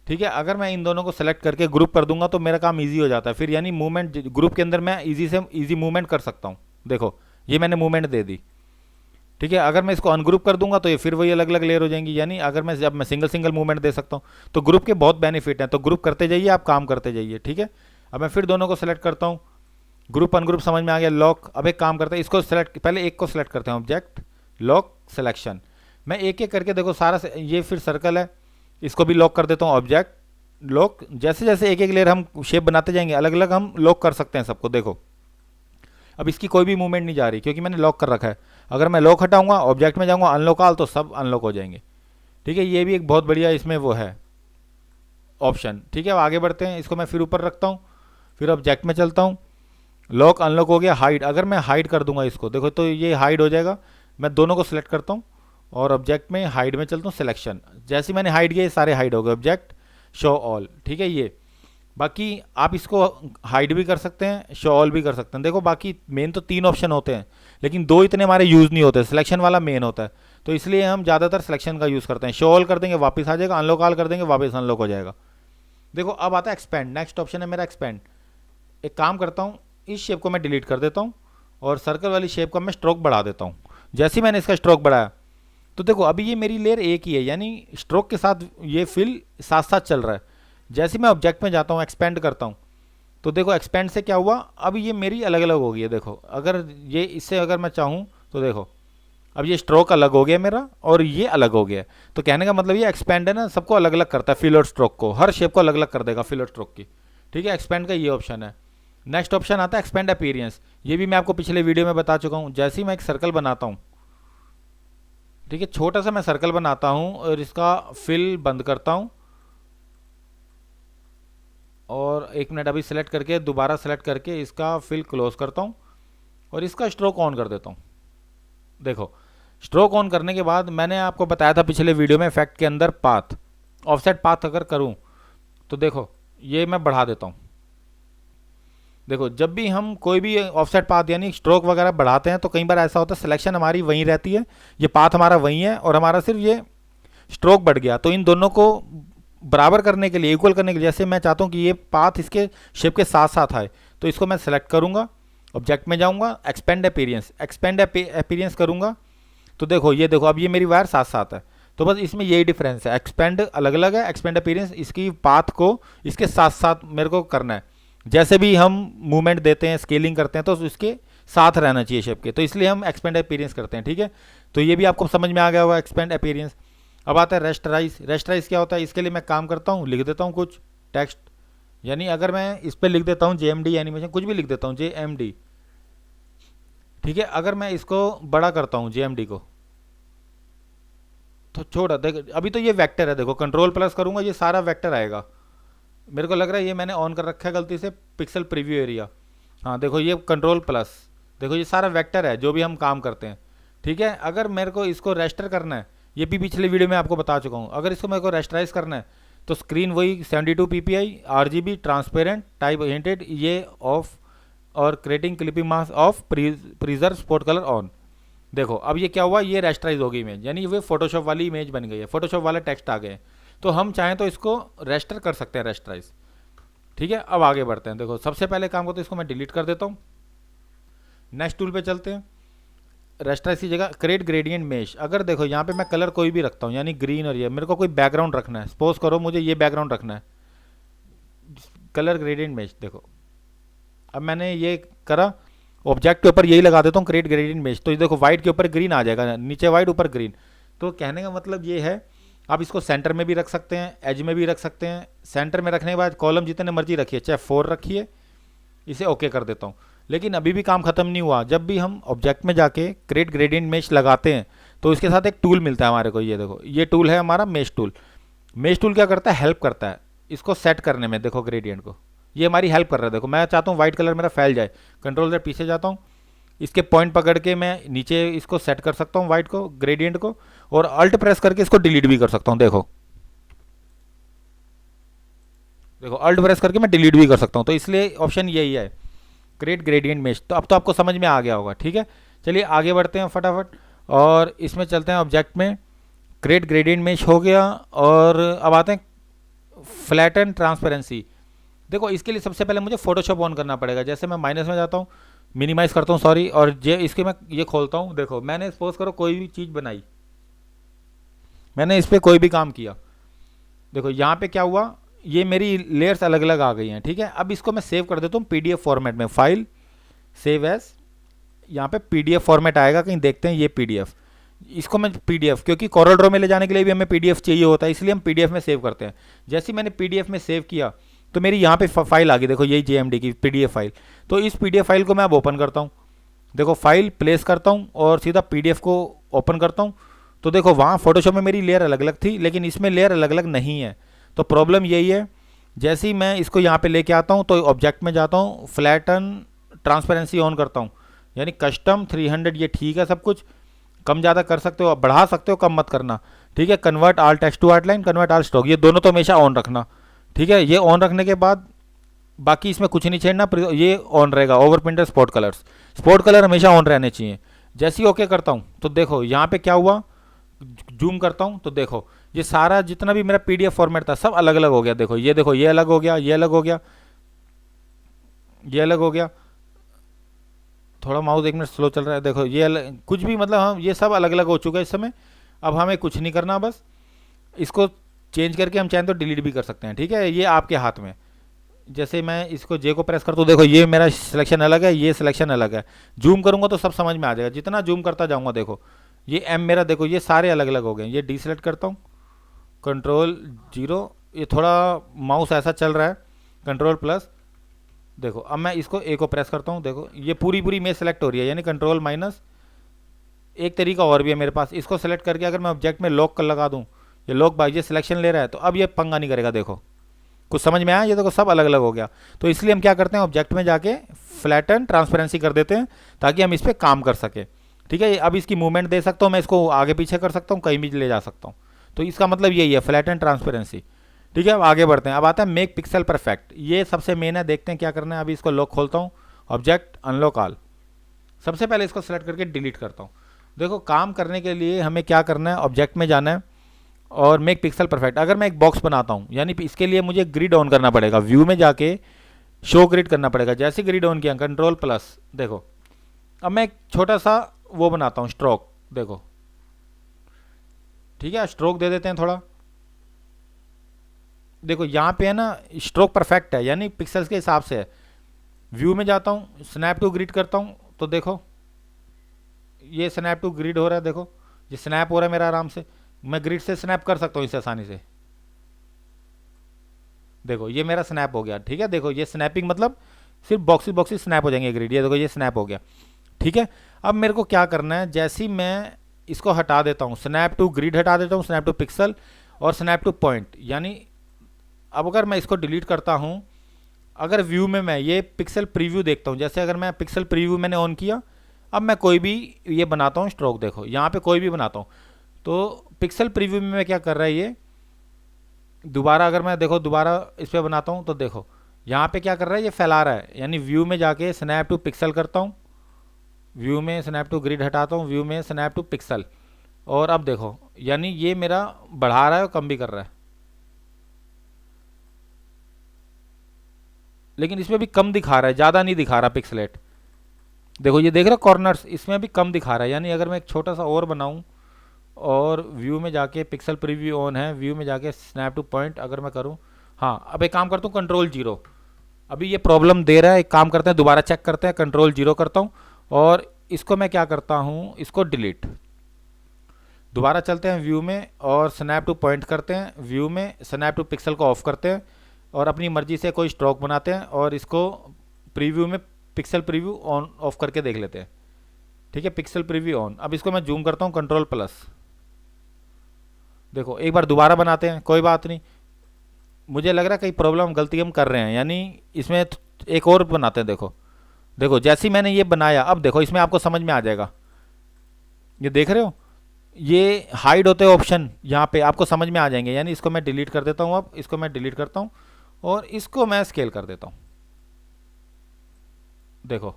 ठीक है, अगर मैं इन दोनों को सेलेक्ट करके ग्रुप कर दूंगा तो मेरा काम इजी हो जाता है फिर, यानी मूवमेंट ग्रुप के अंदर मैं इजी से इजी मूवमेंट कर सकता हूँ। देखो ये मैंने मूवमेंट दे दी। ठीक है, अगर मैं इसको अनग्रुप कर दूंगा तो ये फिर वही अलग अलग लेयर हो जाएंगी, यानी अगर मैं जब मैं सिंगल सिंगल मूवमेंट दे सकता हूँ। तो ग्रुप के बहुत बेनिफिट हैं, तो ग्रुप करते जाइए, आप काम करते जाइए। ठीक है, अब मैं फिर दोनों को सेलेक्ट करता हूँ, ग्रुप अनग्रुप समझ में आ गया। लॉक, अब एक काम करते हैं, इसको सेलेक्ट, पहले एक को सेलेक्ट करते हैं, ऑब्जेक्ट लॉक सिलेक्शन। मैं एक एक करके देखो सारा ये फिर सर्कल है, इसको भी लॉक कर देता हूँ, ऑब्जेक्ट लॉक। जैसे जैसे एक एक लेयर हम शेप बनाते जाएंगे, अलग अलग हम लॉक कर सकते हैं सबको। देखो अब इसकी कोई भी मूवमेंट नहीं जा रही क्योंकि मैंने लॉक कर रखा है। अगर मैं लॉक हटाऊंगा, ऑब्जेक्ट में जाऊंगा, अनलॉक आल, तो सब अनलॉक हो जाएंगे। ठीक है, ये भी एक बहुत बढ़िया इसमें वो है ऑप्शन। ठीक है, अब आगे बढ़ते हैं, इसको मैं फिर ऊपर रखता हूँ, फिर ऑब्जेक्ट में चलता हूँ, लॉक अनलॉक हो गया। हाइड, अगर मैं हाइड कर दूंगा इसको, देखो तो ये हाइड हो जाएगा। मैं दोनों को सिलेक्ट करता हूँ और ऑब्जेक्ट में हाइड में चलता हूँ, सिलेक्शन। जैसे मैंने हाइड किया, ये सारे हाइड हो गए, ऑब्जेक्ट शो ऑल। ठीक है, ये बाकी आप इसको हाइड भी कर सकते हैं, शो ऑल भी कर सकते हैं। देखो बाकी मेन तो 3 ऑप्शन होते हैं, लेकिन 2 इतने हमारे यूज़ नहीं होते, सिलेक्शन वाला मेन होता है, तो इसलिए हम ज़्यादातर सिलेक्शन का यूज़ करते हैं। शो ऑल कर देंगे वापस आ जाएगा, अनलॉक ऑल कर देंगे वापस अनलॉक हो जाएगा। देखो अब आता है एक्सपेंड, नेक्स्ट ऑप्शन है मेरा एक्सपेंड। एक काम करता हूँ, इस शेप को मैं डिलीट कर देता हूँ और सर्कल वाली शेप का मैं स्ट्रोक बढ़ा देता हूँ। जैसे ही मैंने इसका स्ट्रोक बढ़ाया, तो देखो अभी ये मेरी लेयर एक ही है, यानी स्ट्रोक के साथ ये फिल साथ साथ चल रहा है। जैसे मैं ऑब्जेक्ट में जाता हूँ, एक्सपेंड करता हूँ, तो देखो एक्सपेंड से क्या हुआ, अब ये मेरी अलग अलग हो गई है। देखो अगर ये इससे अगर मैं चाहूँ तो देखो अब ये स्ट्रोक अलग हो गया मेरा और ये अलग हो गया। तो कहने का मतलब ये एक्सपेंड है ना, सबको अलग अलग करता है, फिल और स्ट्रोक को, हर शेप को अलग अलग कर देगा फिल और स्ट्रोक की। ठीक है, एक्सपेंड का ये ऑप्शन है। नेक्स्ट ऑप्शन आता है एक्सपेंड अपीयरेंस। ये भी मैं आपको पिछले वीडियो में बता चुका हूँ। जैसे ही मैं एक सर्कल बनाता हूँ, ठीक है, छोटा सा मैं सर्कल बनाता हूँ और इसका फिल बंद करता हूँ, और 1 मिनट अभी सेलेक्ट करके दोबारा सेलेक्ट करके इसका फिल क्लोज करता हूँ और इसका स्ट्रोक ऑन कर देता हूँ। देखो स्ट्रोक ऑन करने के बाद मैंने आपको बताया था पिछले वीडियो में, इफेक्ट के अंदर पाथ, ऑफसेट पाथ अगर करूँ तो देखो ये मैं बढ़ा देता हूँ। देखो जब भी हम कोई भी ऑफसेट पाथ यानी स्ट्रोक वगैरह बढ़ाते हैं तो कई बार ऐसा होता है सिलेक्शन हमारी वहीं रहती है, ये पाथ हमारा वहीं है और हमारा सिर्फ ये स्ट्रोक बढ़ गया। तो इन दोनों को बराबर करने के लिए, इक्वल करने के लिए, जैसे मैं चाहता हूँ कि ये पाथ इसके शेप के साथ साथ आए, तो इसको मैं सेलेक्ट करूँगा, ऑब्जेक्ट में जाऊँगा, एक्सपेंड अपीयरेंस करूँगा, तो देखो ये देखो अब ये मेरी वायर साथ साथ है। तो बस इसमें यही डिफरेंस है, एक्सपेंड अलग अलग है, एक्सपेंड अपीयरेंस इसकी पाथ को इसके साथ साथ मेरे को करना है। जैसे भी हम मूवमेंट देते हैं, स्केलिंग करते हैं, तो इसके साथ रहना चाहिए शेप के, तो इसलिए हम एक्सपेंड अपीयरेंस करते हैं। ठीक है, तो ये भी आपको समझ में आ गया होगा एक्सपेंड अपीयरेंस। अब आता है रेस्टराइज। रेस्टराइज क्या होता है, इसके लिए मैं काम करता हूँ, लिख देता हूँ कुछ टेक्स्ट, यानी अगर मैं इस पर लिख देता हूँ JMD एनिमेशन, कुछ भी लिख देता हूँ JMD। ठीक है, अगर मैं इसको बड़ा करता हूँ JMD को, तो छोड़ा देख, अभी तो ये वेक्टर है, देखो कंट्रोल प्लस करूँगा ये सारा वेक्टर आएगा। मेरे को लग रहा है ये मैंने ऑन कर रखा है गलती से पिक्सल प्रीव्यू एरिया। हाँ देखो ये कंट्रोल प्लस, देखो ये सारा वेक्टर है जो भी हम काम करते हैं। ठीक है, अगर मेरे को इसको रेस्टर करना है, ये भी पिछले वीडियो में आपको बता चुका हूँ, अगर इसको मेरे को रेस्टराइज करना है तो स्क्रीन वही 72 ppi RGB transparent type hinted, ये ऑफ, और creating clipping mask of, preserve spot colour on. देखो अब ये क्या हुआ, ये रेस्टराइज हो गई इमेज, यानी ये फोटोशॉप वाली इमेज बन गई है, फोटोशॉप वाला टेक्स्ट आ गए। तो हम चाहें तो इसको रेस्टर कर सकते हैं, रेस्टराइज। ठीक है, अब आगे बढ़ते हैं। देखो सबसे पहले काम करते हैं, इसको मैं डिलीट कर देता हूँ, नेक्स्ट टूल पे चलते हैं। रेस्टराइज की जगह क्रिएट ग्रेडियंट मेश। अगर देखो यहाँ पे मैं कलर कोई भी रखता हूँ, यानी ग्रीन, और ये मेरे को कोई बैकग्राउंड रखना है, सपोज करो मुझे ये बैकग्राउंड रखना है, कलर ग्रेडियंट मेश। देखो अब मैंने ये करा, ऑब्जेक्ट के ऊपर यही लगा देता हूँ क्रिएट ग्रेडियंट मेश, तो ये देखो व्हाइट के ऊपर ग्रीन आ जाएगा, नीचे व्हाइट ऊपर ग्रीन। तो कहने का मतलब ये है, आप इसको सेंटर में भी रख सकते हैं, एज में भी रख सकते हैं। सेंटर में रखने के बाद कॉलम जितने मर्जी रखिए, चाहे 4 रखिए। इसे ओके कर देता हूँ। लेकिन अभी भी काम खत्म नहीं हुआ। जब भी हम ऑब्जेक्ट में जाके क्रिएट ग्रेडियंट मेश लगाते हैं तो इसके साथ एक टूल मिलता है हमारे को। ये देखो, ये टूल है हमारा मेश टूल। मेश टूल क्या करता है, हेल्प करता है इसको सेट करने में। देखो ग्रेडियंट को, ये हमारी हेल्प कर रहा है। देखो मैं चाहता हूँ व्हाइट कलर मेरा फैल जाए, कंट्रोल से पीछे जाता हूँ, इसके पॉइंट पकड़ के मैं नीचे इसको सेट कर सकता हूँ व्हाइट को, ग्रेडियंट को, और अल्ट प्रेस करके इसको डिलीट भी कर सकता हूँ। देखो देखो अल्ट प्रेस करके मैं डिलीट भी कर सकता हूँ। तो इसलिए ऑप्शन यही है, क्रिएट ग्रेडियंट मेश। तो अब तो आपको समझ में आ गया होगा। ठीक है, चलिए आगे बढ़ते हैं फटाफट और इसमें चलते हैं ऑब्जेक्ट में। क्रिएट ग्रेडियंट मेश हो गया और अब आते हैं फ्लैटन ट्रांसपेरेंसी। देखो इसके लिए सबसे पहले मुझे फोटोशॉप ऑन करना पड़ेगा। जैसे मैं माइनस में जाता हूँ, मिनिमाइज करता हूँ सॉरी, और ये इसके मैं ये खोलता हूँ। देखो मैंने सपोज करो कोई भी चीज़ बनाई, मैंने इस पर कोई भी काम किया। देखो यहाँ पे क्या हुआ, ये मेरी लेयर्स अलग अलग आ गई हैं। ठीक है, अब इसको मैं सेव कर देता हूँ पीडीएफ फॉर्मेट में। फाइल, सेव एज, यहाँ पे पीडीएफ फॉर्मेट आएगा कहीं, देखते हैं ये पीडीएफ। इसको मैं पीडीएफ, क्योंकि कोरल ड्रॉ में ले जाने के लिए भी हमें पीडीएफ चाहिए होता है, इसलिए हम पीडीएफ में सेव करते हैं। जैसे ही मैंने पीडीएफ में सेव किया तो मेरी यहाँ पे फाइल आ गई। देखो यही जेएमडी की पीडीएफ फाइल। तो इस पीडीएफ फाइल को मैं अब ओपन करता हूँ। देखो फाइल प्लेस करता हूँ और सीधा पीडीएफ को ओपन करता हूँ। तो देखो वहाँ फोटोशॉप में मेरी लेयर अलग अलग थी, लेकिन इसमें लेयर अलग अलग नहीं है। तो प्रॉब्लम यही है। जैसे ही मैं इसको यहाँ पे लेके आता हूँ तो ऑब्जेक्ट में जाता हूँ, फ्लैटन ट्रांसपेरेंसी ऑन करता हूँ, यानी कस्टम 300। ये ठीक है, सब कुछ कम ज़्यादा कर सकते हो, बढ़ा सकते हो, कम मत करना। ठीक है, convert all text to outline, convert all stroke, ये दोनों तो हमेशा ऑन रखना। ठीक है, ये ऑन रखने के बाद बाकी इसमें कुछ नहीं छेड़ना, ये ऑन रहेगा। Over printer spot colours, spot colour हमेशा ऑन रहने चाहिए। जैसे ही ओके करता हूँ तो देखो यहाँ पे क्या हुआ, जूम करता हूँ तो देखो ये सारा जितना भी मेरा पीडीएफ फॉर्मेट था सब अलग अलग हो गया। देखो ये अलग हो गया, ये अलग हो गया, ये अलग हो गया। थोड़ा माउस 1 मिनट स्लो चल रहा है। देखो ये अलग, कुछ भी मतलब हम ये सब अलग अलग हो चुका है इस समय। अब हमें कुछ नहीं करना, बस इसको चेंज करके हम चाहें तो डिलीट भी कर सकते हैं। ठीक है, ये आपके हाथ में। जैसे मैं इसको जे को प्रेस करता हूँ, देखो ये मेरा सिलेक्शन अलग है, ये सिलेक्शन अलग है। जूम करूँगा तो सब समझ में आ जाएगा। जितना जूम करता जाऊँगा देखो ये एम मेरा, देखो ये सारे अलग अलग हो गए। ये डी सेलेक्ट करता हूँ, कंट्रोल 0, ये थोड़ा माउस ऐसा चल रहा है, कंट्रोल प्लस। देखो अब मैं इसको ए को प्रेस करता हूँ, देखो ये पूरी पूरी में सेलेक्ट हो रही है, यानी कंट्रोल माइनस। एक तरीका और भी है मेरे पास, इसको सेलेक्ट करके अगर मैं ऑब्जेक्ट में लॉक कर लगा दूँ, ये लॉक बाय, ये सिलेक्शन ले रहा है तो अब ये पंगा नहीं करेगा। देखो कुछ समझ में आया, ये देखो सब अलग अलग हो गया। तो इसलिए हम क्या करते हैं, ऑब्जेक्ट में जाके फ्लैटन ट्रांसपेरेंसी कर देते हैं ताकि हम इस पर काम कर सके। ठीक है, अब इसकी मूवमेंट दे सकता हूँ मैं, इसको आगे पीछे कर सकता हूँ, कहीं भी ले जा सकता हूँ। तो इसका मतलब यही है, फ्लैटन ट्रांसपेरेंसी। ठीक है, अब आगे बढ़ते हैं। अब आता है मेक पिक्सल परफेक्ट, ये सबसे मेन है। देखते हैं क्या करना है। अभी इसको लॉक खोलता हूँ, ऑब्जेक्ट अनलॉक ऑल। सबसे पहले इसको सेलेक्ट करके डिलीट करता हूँ। देखो काम करने के लिए हमें क्या करना है, ऑब्जेक्ट में जाना है और मेक पिक्सल परफेक्ट। अगर मैं एक बॉक्स बनाता हूँ, यानी इसके लिए मुझे ग्रिड ऑन करना पड़ेगा, व्यू में जाके शो ग्रिड करना पड़ेगा। जैसे ग्रिड ऑन किया, कंट्रोल प्लस, देखो अब मैं एक छोटा सा वो बनाता हूँ, स्ट्रोक। देखो ठीक है, स्ट्रोक दे देते हैं थोड़ा। देखो यहाँ पे है ना, स्ट्रोक परफेक्ट है, यानी पिक्सल्स के हिसाब से है। व्यू में जाता हूँ, स्नैप टू ग्रिड करता हूँ तो देखो ये स्नैप टू ग्रिड हो रहा है। देखो ये स्नैप हो रहा है मेरा आराम से, मैं ग्रिड से स्नैप कर सकता हूँ इसे आसानी से। देखो ये मेरा स्नैप हो गया। ठीक है, देखो ये स्नैपिंग मतलब सिर्फ बॉक्सेस बॉक्सेस स्नैप हो जाएंगे ग्रिड। ये देखो ये स्नैप हो गया। ठीक है, अब मेरे को क्या करना है, जैसे ही मैं इसको हटा देता हूँ, स्नैप टू ग्रिड हटा देता हूँ, स्नैप टू पिक्सल और स्नैप टू पॉइंट, यानी अब अगर मैं इसको डिलीट करता हूँ, अगर व्यू में मैं ये पिक्सल प्रीव्यू देखता हूँ, जैसे अगर मैं पिक्सल प्रीव्यू मैंने ऑन किया, अब मैं कोई भी ये बनाता हूँ स्ट्रोक, देखो यहाँ पे कोई भी बनाता हूँ तो पिक्सल प्रीव्यू में मैं क्या कर रहा है, ये दोबारा अगर मैं देखो दोबारा इस पर बनाता हूँ तो देखो यहाँ पे क्या कर रहा है, ये फैला रहा है। यानी व्यू में जाके स्नैप टू पिक्सल करता हूँ, व्यू में स्नैप टू ग्रिड हटाता हूँ, व्यू में स्नैप टू पिक्सल, और अब देखो यानी ये मेरा बढ़ा रहा है और कम भी कर रहा है, लेकिन इसमें भी कम दिखा रहा है, ज़्यादा नहीं दिखा रहा पिक्सलेट। देखो ये देख रहे हो कॉर्नर्स, इसमें भी कम दिखा रहा है। यानी अगर मैं एक छोटा सा और बनाऊं और व्यू में जाके पिक्सल प्रीव्यू ऑन है, व्यू में जाके स्नैप टू पॉइंट अगर मैं करूं, हाँ अब एक काम करता हूँ कंट्रोल 0, अभी ये प्रॉब्लम दे रहा है। एक काम करते हैं, दोबारा चेक करते हैं, कंट्रोल 0 करता हूँ और इसको मैं क्या करता हूँ, इसको डिलीट। दोबारा चलते हैं व्यू में और स्नैप टू पॉइंट करते हैं, व्यू में स्नैप टू पिक्सल को ऑफ करते हैं और अपनी मर्जी से कोई स्ट्रोक बनाते हैं और इसको प्रीव्यू में पिक्सल प्रीव्यू ऑन ऑफ करके देख लेते हैं। ठीक है, पिक्सल प्रीव्यू ऑन। अब इसको मैं जूम करता हूँ कंट्रोल प्लस, देखो एक बार दोबारा बनाते हैं, कोई बात नहीं। मुझे लग रहा है कई प्रॉब्लम गलती हम कर रहे हैं, यानी इसमें एक और बनाते हैं। देखो देखो जैसे ही मैंने ये बनाया, अब देखो इसमें आपको समझ में आ जाएगा, ये देख रहे हो ये हाइड होते ऑप्शन यहाँ पे आपको समझ में आ जाएंगे। यानी इसको मैं डिलीट कर देता हूँ, अब इसको मैं डिलीट करता हूँ और इसको मैं स्केल कर देता हूँ। देखो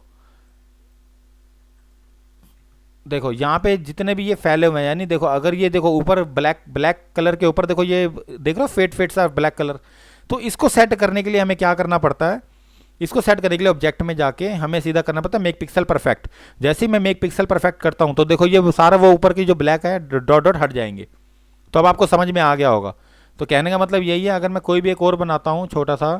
देखो यहाँ पे जितने भी ये फैले हुए हैं, यानी देखो अगर ये देखो ऊपर ब्लैक ब्लैक कलर के ऊपर देखो ये देख रहे हो फेड फेड सा ब्लैक कलर, तो इसको सेट करने के लिए हमें क्या करना पड़ता है, इसको सेट करने के लिए ऑब्जेक्ट में जाके हमें सीधा करना पड़ता है मेक पिक्सल परफेक्ट। जैसे ही मैं मेक पिक्सल परफेक्ट करता हूँ तो देखो ये सारा वो ऊपर की जो ब्लैक है डॉट डॉट हट जाएंगे। तो अब आपको समझ में आ गया होगा। तो कहने का मतलब यही है, अगर मैं कोई भी एक और बनाता हूँ छोटा सा,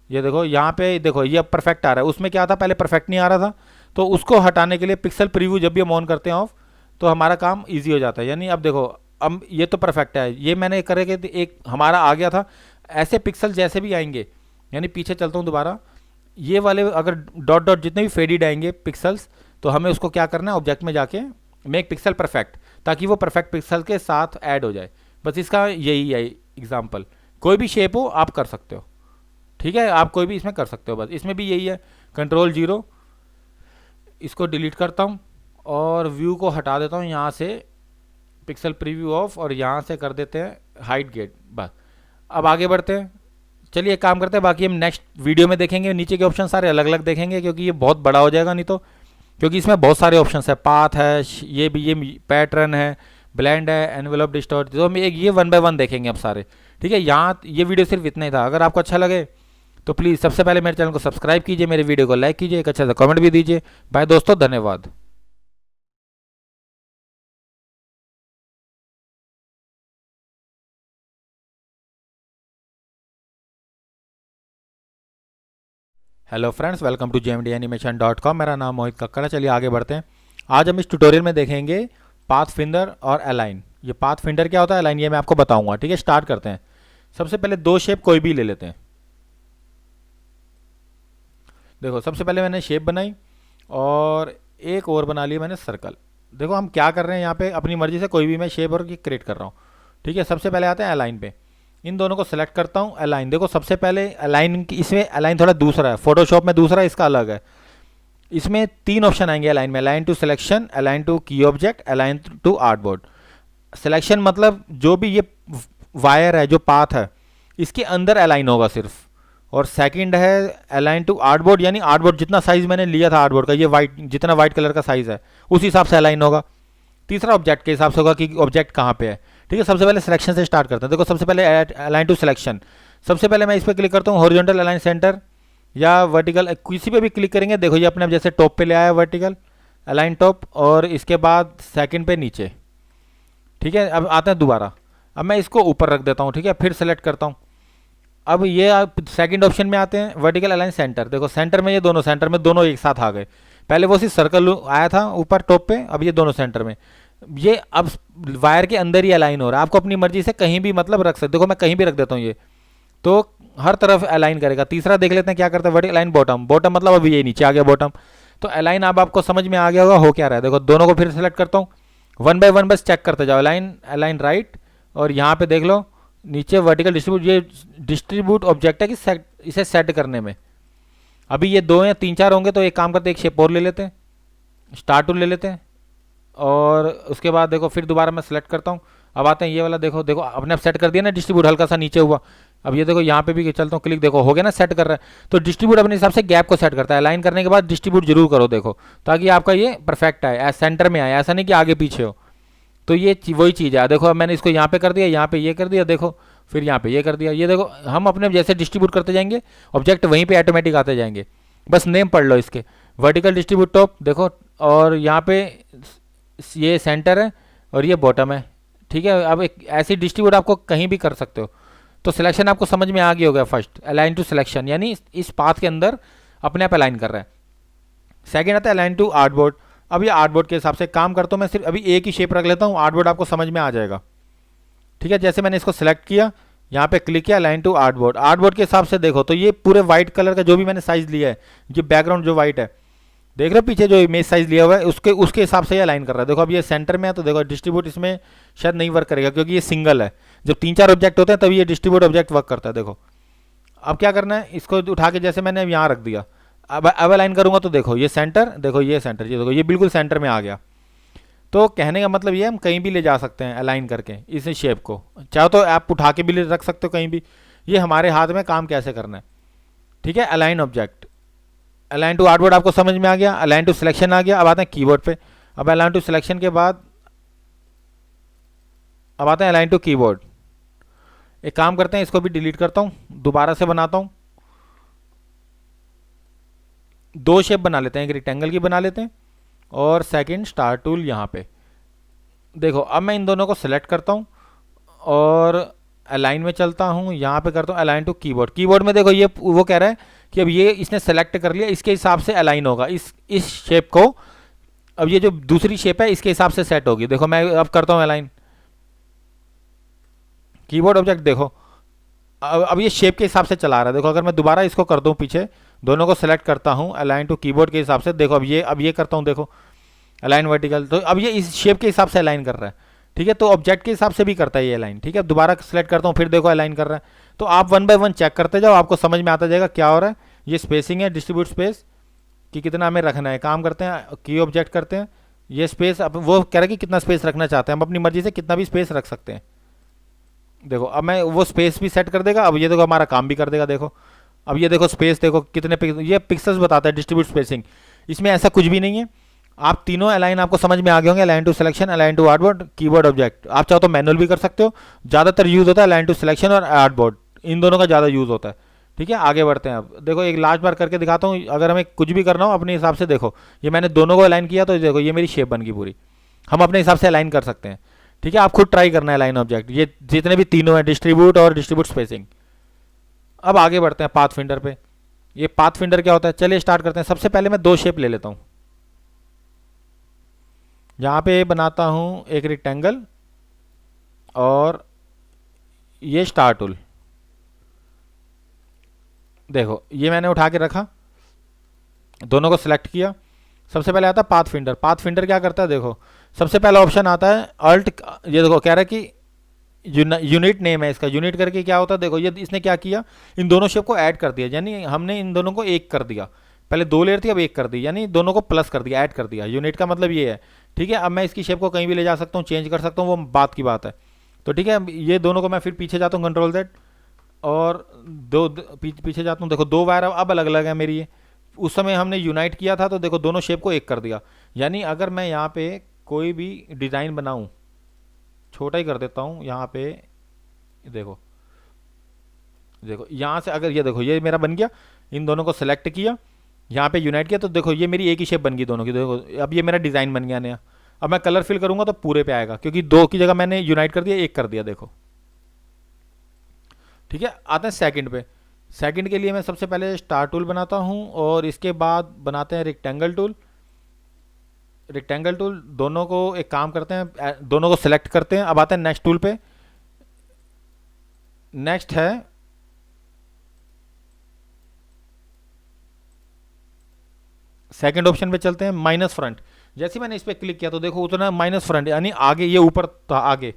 ये देखो यहाँ पे देखो ये अब परफेक्ट आ रहा है, उसमें क्या था पहले परफेक्ट नहीं आ रहा था, तो उसको हटाने के लिए पिक्सल प्रीव्यू जब भी हम ऑन करते हैं ऑफ, तो हमारा काम ईजी हो जाता है। यानी अब देखो अब ये तो परफेक्ट है, ये मैंने करे कि एक हमारा आ गया था। ऐसे पिक्सल जैसे भी आएंगे, यानी पीछे चलता हूँ दोबारा, ये वाले अगर डॉट डॉट जितने भी फेडिड आएंगे पिक्सल्स, तो हमें उसको क्या करना है ऑब्जेक्ट में जाके मेक पिक्सल परफेक्ट, ताकि वो परफेक्ट पिक्सल के साथ ऐड हो जाए। बस इसका यही है एग्जाम्पल। कोई भी शेप हो आप कर सकते हो, ठीक है, आप कोई भी इसमें कर सकते हो। बस इसमें भी यही है, कंट्रोल 0, इसको डिलीट करता हूँ और व्यू को हटा देता हूँ यहाँ से, पिक्सल प्रीव्यू ऑफ, और यहाँ से कर देते हैं हाइड गेट। बस अब आगे बढ़ते हैं, चलिए एक काम करते हैं, बाकी हम नेक्स्ट वीडियो में देखेंगे। नीचे के ऑप्शन सारे अलग अलग देखेंगे क्योंकि ये बहुत बड़ा हो जाएगा नहीं तो, क्योंकि इसमें बहुत सारे ऑप्शन है, पाथ है, ये भी ये पैटर्न है, ब्लेंड है, एनवेलप डिस्टॉर्ट, तो हम एक ये 1 बाय 1 देखेंगे अब सारे। ठीक है, यहाँ ये वीडियो सिर्फ इतना ही था। अगर आपको अच्छा लगे तो प्लीज़ सबसे पहले मेरे चैनल को सब्सक्राइब कीजिए, मेरे वीडियो को लाइक कीजिए, एक अच्छा सा कमेंट भी दीजिए। बाय दोस्तों, धन्यवाद। Hello friends, welcome to jmdanimation.com। मेरा नाम मोहित कक्कड़ है। चलिए आगे बढ़ते हैं। आज हम इस ट्यूटोरियल में देखेंगे पाथ फिंडर और अलाइन। ये पाथ फिंडर क्या होता है, अलाइन ये मैं आपको बताऊंगा। ठीक है, स्टार्ट करते हैं। सबसे पहले दो शेप कोई भी ले लेते हैं। देखो सबसे पहले मैंने शेप बनाई और एक और बना लिया मैंने सर्कल। देखो हम क्या कर रहे हैं यहाँ पे, अपनी मर्जी से कोई भी मैं शेप और क्रिएट कर रहा हूँ। ठीक है, सबसे पहले आते हैं अलाइन पे, इन दोनों को सेलेक्ट करता हूँ। अलाइन देखो सबसे पहले अलाइन, इसमें अलाइन थोड़ा दूसरा है, फोटोशॉप में दूसरा है, इसका अलग है। इसमें 3 ऑप्शन आएंगे अलाइन में, align to selection, align to key object, align to artboard. Selection मतलब जो भी ये वायर है, जो पाथ है, इसके अंदर अलाइन होगा सिर्फ। और सेकंड है अलाइन टू आर्टबोर्ड, यानी आर्टबोर्ड जितना साइज मैंने लिया था आर्टबोर्ड का, ये वाइट जितना वाइट कलर का साइज है उस हिसाब से अलाइन होगा। तीसरा ऑब्जेक्ट के हिसाब से होगा कि ऑब्जेक्ट कहाँ पे है। ठीक है, सबसे पहले सिलेक्शन से स्टार्ट करते हैं। देखो सबसे पहले अलाइन टू सिलेक्शन, सबसे पहले मैं इस पर क्लिक करता हूँ, हॉरिजॉन्टल अलाइन सेंटर या वर्टिकल, किसी पे भी क्लिक करेंगे। देखो ये अपने जैसे टॉप पे ले आया वर्टिकल अलाइन टॉप, और इसके बाद सेकंड पे नीचे। ठीक है, अब आते हैं दोबारा, अब मैं इसको ऊपर रख देता हूँ। ठीक है, फिर सेलेक्ट करता हूँ। अब ये आप सेकंड ऑप्शन में आते हैं, वर्टिकल अलाइन सेंटर। देखो सेंटर में, ये दोनों सेंटर में दोनों एक साथ आ गए। पहले वो सिर्फ सर्कल आया था ऊपर टॉप पे, अब ये दोनों सेंटर में। ये अब वायर के अंदर ही अलाइन हो रहा है, आपको अपनी मर्जी से कहीं भी मतलब रख सकते। देखो मैं कहीं भी रख देता हूँ, ये तो हर तरफ अलाइन करेगा। तीसरा देख लेते हैं क्या करता है, वर्टिकल अलाइन बॉटम। बॉटम मतलब अभी ये नीचे आ गया बॉटम। तो अलाइन अब आपको समझ में आ गया होगा हो क्या रहा है। देखो दोनों को फिर सेलेक्ट करता हूँ, 1 बाय 1 बस चेक करते जाओ। अलाइन, अलाइन राइट, और यहाँ पे देख लो नीचे वर्टिकल डिस्ट्रीब्यूट, ये डिस्ट्रीब्यूट ऑब्जेक्ट है कि इसे सेट करने में। अभी ये 2 या 3-4 होंगे, तो एक काम करते हैं, एक शेप और ले लेते हैं, स्टार टूल ले लेते हैं, और उसके बाद देखो फिर दोबारा मैं सेलेक्ट करता हूँ। अब आते हैं ये वाला, देखो देखो अपने आप सेट कर दिया ना डिस्ट्रीब्यूट, हल्का सा नीचे हुआ। अब ये देखो यहाँ पे भी चलता हूँ, क्लिक, देखो हो गया ना, सेट कर रहा है। तो डिस्ट्रीब्यूट अपने हिसाब से गैप को सेट करता है। अलाइन करने के बाद डिस्ट्रीब्यूट जरूर करो, देखो ताकि आपका ये परफेक्ट आए, सेंटर में आए, ऐसा नहीं कि आगे पीछे हो। तो ये वही चीज़ है। देखो अब मैंने इसको यहाँ पे कर दिया, यहाँ पे ये कर दिया, देखो फिर यहाँ पे ये कर दिया। ये देखो हम अपने जैसे डिस्ट्रीब्यूट करते जाएंगे, ऑब्जेक्ट वहीं पे ऑटोमेटिक आते जाएंगे। बस नेम पढ़ लो इसके, वर्टिकल डिस्ट्रीब्यूट टॉप देखो, और यहाँ पे ये सेंटर है और ये बॉटम है। ठीक है, अब एक ऐसी डिस्ट्रीब्यूट आपको कहीं भी कर सकते हो। तो सिलेक्शन आपको समझ में आ गया होगा। फर्स्ट अलाइन टू सिलेक्शन, यानी इस पाथ के अंदर अपने आप अलाइन कर रहा है। सेकंड आता है अलाइन टू आर्टबोर्ड। अब ये आर्टबोर्ड के हिसाब से काम करता हूँ, मैं सिर्फ अभी एक ही शेप रख लेता हूँ, आर्टबोर्ड आपको समझ में आ जाएगा। ठीक है, जैसे मैंने इसको सेलेक्ट किया, यहाँ पे क्लिक किया, अलाइन टू आर्टबोर्ड। आर्टबोर्ड के हिसाब से देखो तो ये पूरे व्हाइट कलर का जो भी मैंने साइज लिया है, ये बैकग्राउंड जो व्हाइट है, देख रहे हो पीछे जो इमेज साइज लिया हुआ है, उसके उसके हिसाब से ये अलाइन कर रहा है। देखो अब ये सेंटर में है, तो देखो डिस्ट्रीब्यूट इसमें शायद नहीं वर्क करेगा क्योंकि ये सिंगल है। जब 3-4 ऑब्जेक्ट होते हैं तभी ये डिस्ट्रीब्यूट ऑब्जेक्ट वर्क करता है। देखो अब क्या करना है, इसको उठा के जैसे मैंने यहाँ रख दिया, अब अलाइन करूंगा तो देखो ये सेंटर, देखो ये सेंटर, ये देखो ये बिल्कुल सेंटर में आ गया। तो कहने का मतलब ये हम कहीं भी ले जा सकते हैं अलाइन करके इस शेप को, चाहो तो आप उठा के भी ले रख सकते हो कहीं भी। ये हमारे हाथ में काम कैसे करना है। ठीक है, align object, align to artboard आपको समझ में आ गया, अलाइन टू सिलेक्शन आ गया। अब आते हैं कीबोर्ड पे। अब अलाइन टू सिलेक्शन के बाद अब आते हैं अलाइन टू कीबोर्ड। एक काम करते हैं, इसको भी डिलीट करता हूं, दोबारा से बनाता हूं। दो शेप बना लेते हैं, एक रेक्टेंगल की बना लेते हैं और सेकंड स्टार टूल यहाँ पे। देखो अब मैं इन दोनों को सिलेक्ट करता हूँ और अलाइन में चलता हूँ, यहाँ पे करता हूँ अलाइन टू कीबोर्ड। कीबोर्ड में देखो ये वो कह रहा है कि अब ये इसने सेलेक्ट कर लिया, इसके हिसाब से अलाइन होगा इस शेप को। अब ये जो दूसरी शेप है इसके हिसाब से सेट होगी। देखो मैं अब करता हूँ अलाइन कीबोर्ड ऑब्जेक्ट, देखो अब ये शेप के हिसाब से चला रहा है। देखो अगर मैं दोबारा इसको कर दूं पीछे, दोनों को सेलेक्ट करता हूं अलाइन टू कीबोर्ड के हिसाब से, देखो अब ये करता हूं, देखो अलाइन वर्टिकल, तो अब ये इस शेप के हिसाब से अलाइन कर रहा है। ठीक है, तो ऑब्जेक्ट के हिसाब से भी करता है ये अलाइन। ठीक है, दोबारा सेलेक्ट करता हूँ, फिर देखो अलाइन कर रहा है। तो आप 1 बाय 1 चेक करते जाओ, आपको समझ में आता जाएगा क्या हो रहा है। ये स्पेसिंग है, डिस्ट्रीब्यूट स्पेस कि कितना हमें रखना है। काम करते हैं, की ऑब्जेक्ट करते हैं, ये स्पेस अब वो कह रहा है कि कितना स्पेस रखना चाहते हैं, हम अपनी मर्जी से कितना भी स्पेस रख सकते हैं। देखो अब मैं वो स्पेस भी सेट कर देगा, अब ये देखो हमारा काम भी कर देगा। देखो अब ये देखो स्पेस, देखो कितने ये पिक्सल्स बताता है डिस्ट्रीब्यूट स्पेसिंग। इसमें ऐसा कुछ भी नहीं है। आप तीनों अलाइन आपको समझ में आ गए होंगे, align to selection, align to artboard, keyboard object. आप चाहो तो मैनुअल भी कर सकते हो, ज़्यादातर यूज होता है अलाइन टू सिलेक्शन और आर्टबोर्ड, इन दोनों का ज़्यादा यूज होता है। ठीक है, आगे बढ़ते हैं। अब देखो एक लास्ट बार करके दिखाता हूँ, अगर हमें कुछ भी करना हो अपने हिसाब से। देखो ये मैंने दोनों को अलाइन किया, तो देखो ये मेरी शेप बन गई पूरी। हम अपने हिसाब से अलाइन कर सकते हैं। ठीक है, आप खुद ट्राई करना है लाइन ऑब्जेक्ट, ये जितने भी तीनों हैं, डिस्ट्रीब्यूट और डिस्ट्रीब्यूट स्पेसिंग। अब आगे बढ़ते हैं पाथ फिंडर पे। ये पाथ फिंडर क्या होता है, चलिए स्टार्ट करते हैं। सबसे पहले मैं दो शेप ले लेता हूं, यहां पे बनाता हूं एक रेक्टेंगल और ये स्टार टूल। देखो ये मैंने उठा के रखा, दोनों को सिलेक्ट किया। सबसे पहले आता है पाथ फिंडर। पाथ फिंडर क्या करता है, देखो सबसे पहला ऑप्शन आता है अल्ट, ये देखो कह रहा है कि यूनिट नेम है इसका। यूनिट करके क्या होता है, देखो ये इसने क्या किया, इन दोनों शेप को ऐड कर दिया, यानी हमने इन दोनों को एक कर दिया। पहले दो लेयर थी, अब एक कर दी, यानी दोनों को प्लस कर दिया, ऐड कर दिया। यूनिट का मतलब ये है। ठीक है, अब मैं इसकी शेप को कहीं भी ले जा सकता हूँ, चेंज कर सकता हूँ, वो बात की बात है। तो ठीक है, ये दोनों को मैं फिर पीछे जाता हूँ, कंट्रोल Z, और पीछे जाता हूँ। देखो दो वायर अब अलग अलग है मेरी। ये उस समय हमने यूनाइट किया था, तो देखो दोनों शेप को एक कर दिया। यानी अगर मैं यहाँ पे कोई भी डिज़ाइन बनाऊँ, छोटा ही कर देता हूँ यहाँ पे, देखो देखो यहाँ से अगर ये देखो ये मेरा बन गया, इन दोनों को सेलेक्ट किया, यहाँ पे यूनाइट किया, तो देखो ये मेरी एक ही शेप बन गई दोनों की। देखो अब ये मेरा डिज़ाइन बन गया नया। अब मैं कलर फिल करूँगा तो पूरे पे आएगा, क्योंकि दो की जगह मैंने यूनाइट कर दिया, एक कर दिया। देखो ठीक है, आते हैं सेकंड पे। सेकंड के लिए मैं सबसे पहले स्टार टूल बनाता हूँ और इसके बाद बनाते हैं रेक्टेंगल टूल। रेक्टेंगल टूल, दोनों को एक काम करते हैं, दोनों को सिलेक्ट करते हैं। अब आते हैं नेक्स्ट टूल पे। नेक्स्ट है सेकंड ऑप्शन पे चलते हैं, माइनस फ्रंट। जैसे मैंने इस पर क्लिक किया तो देखो उतना माइनस फ्रंट, यानी आगे, ये ऊपर था आगे।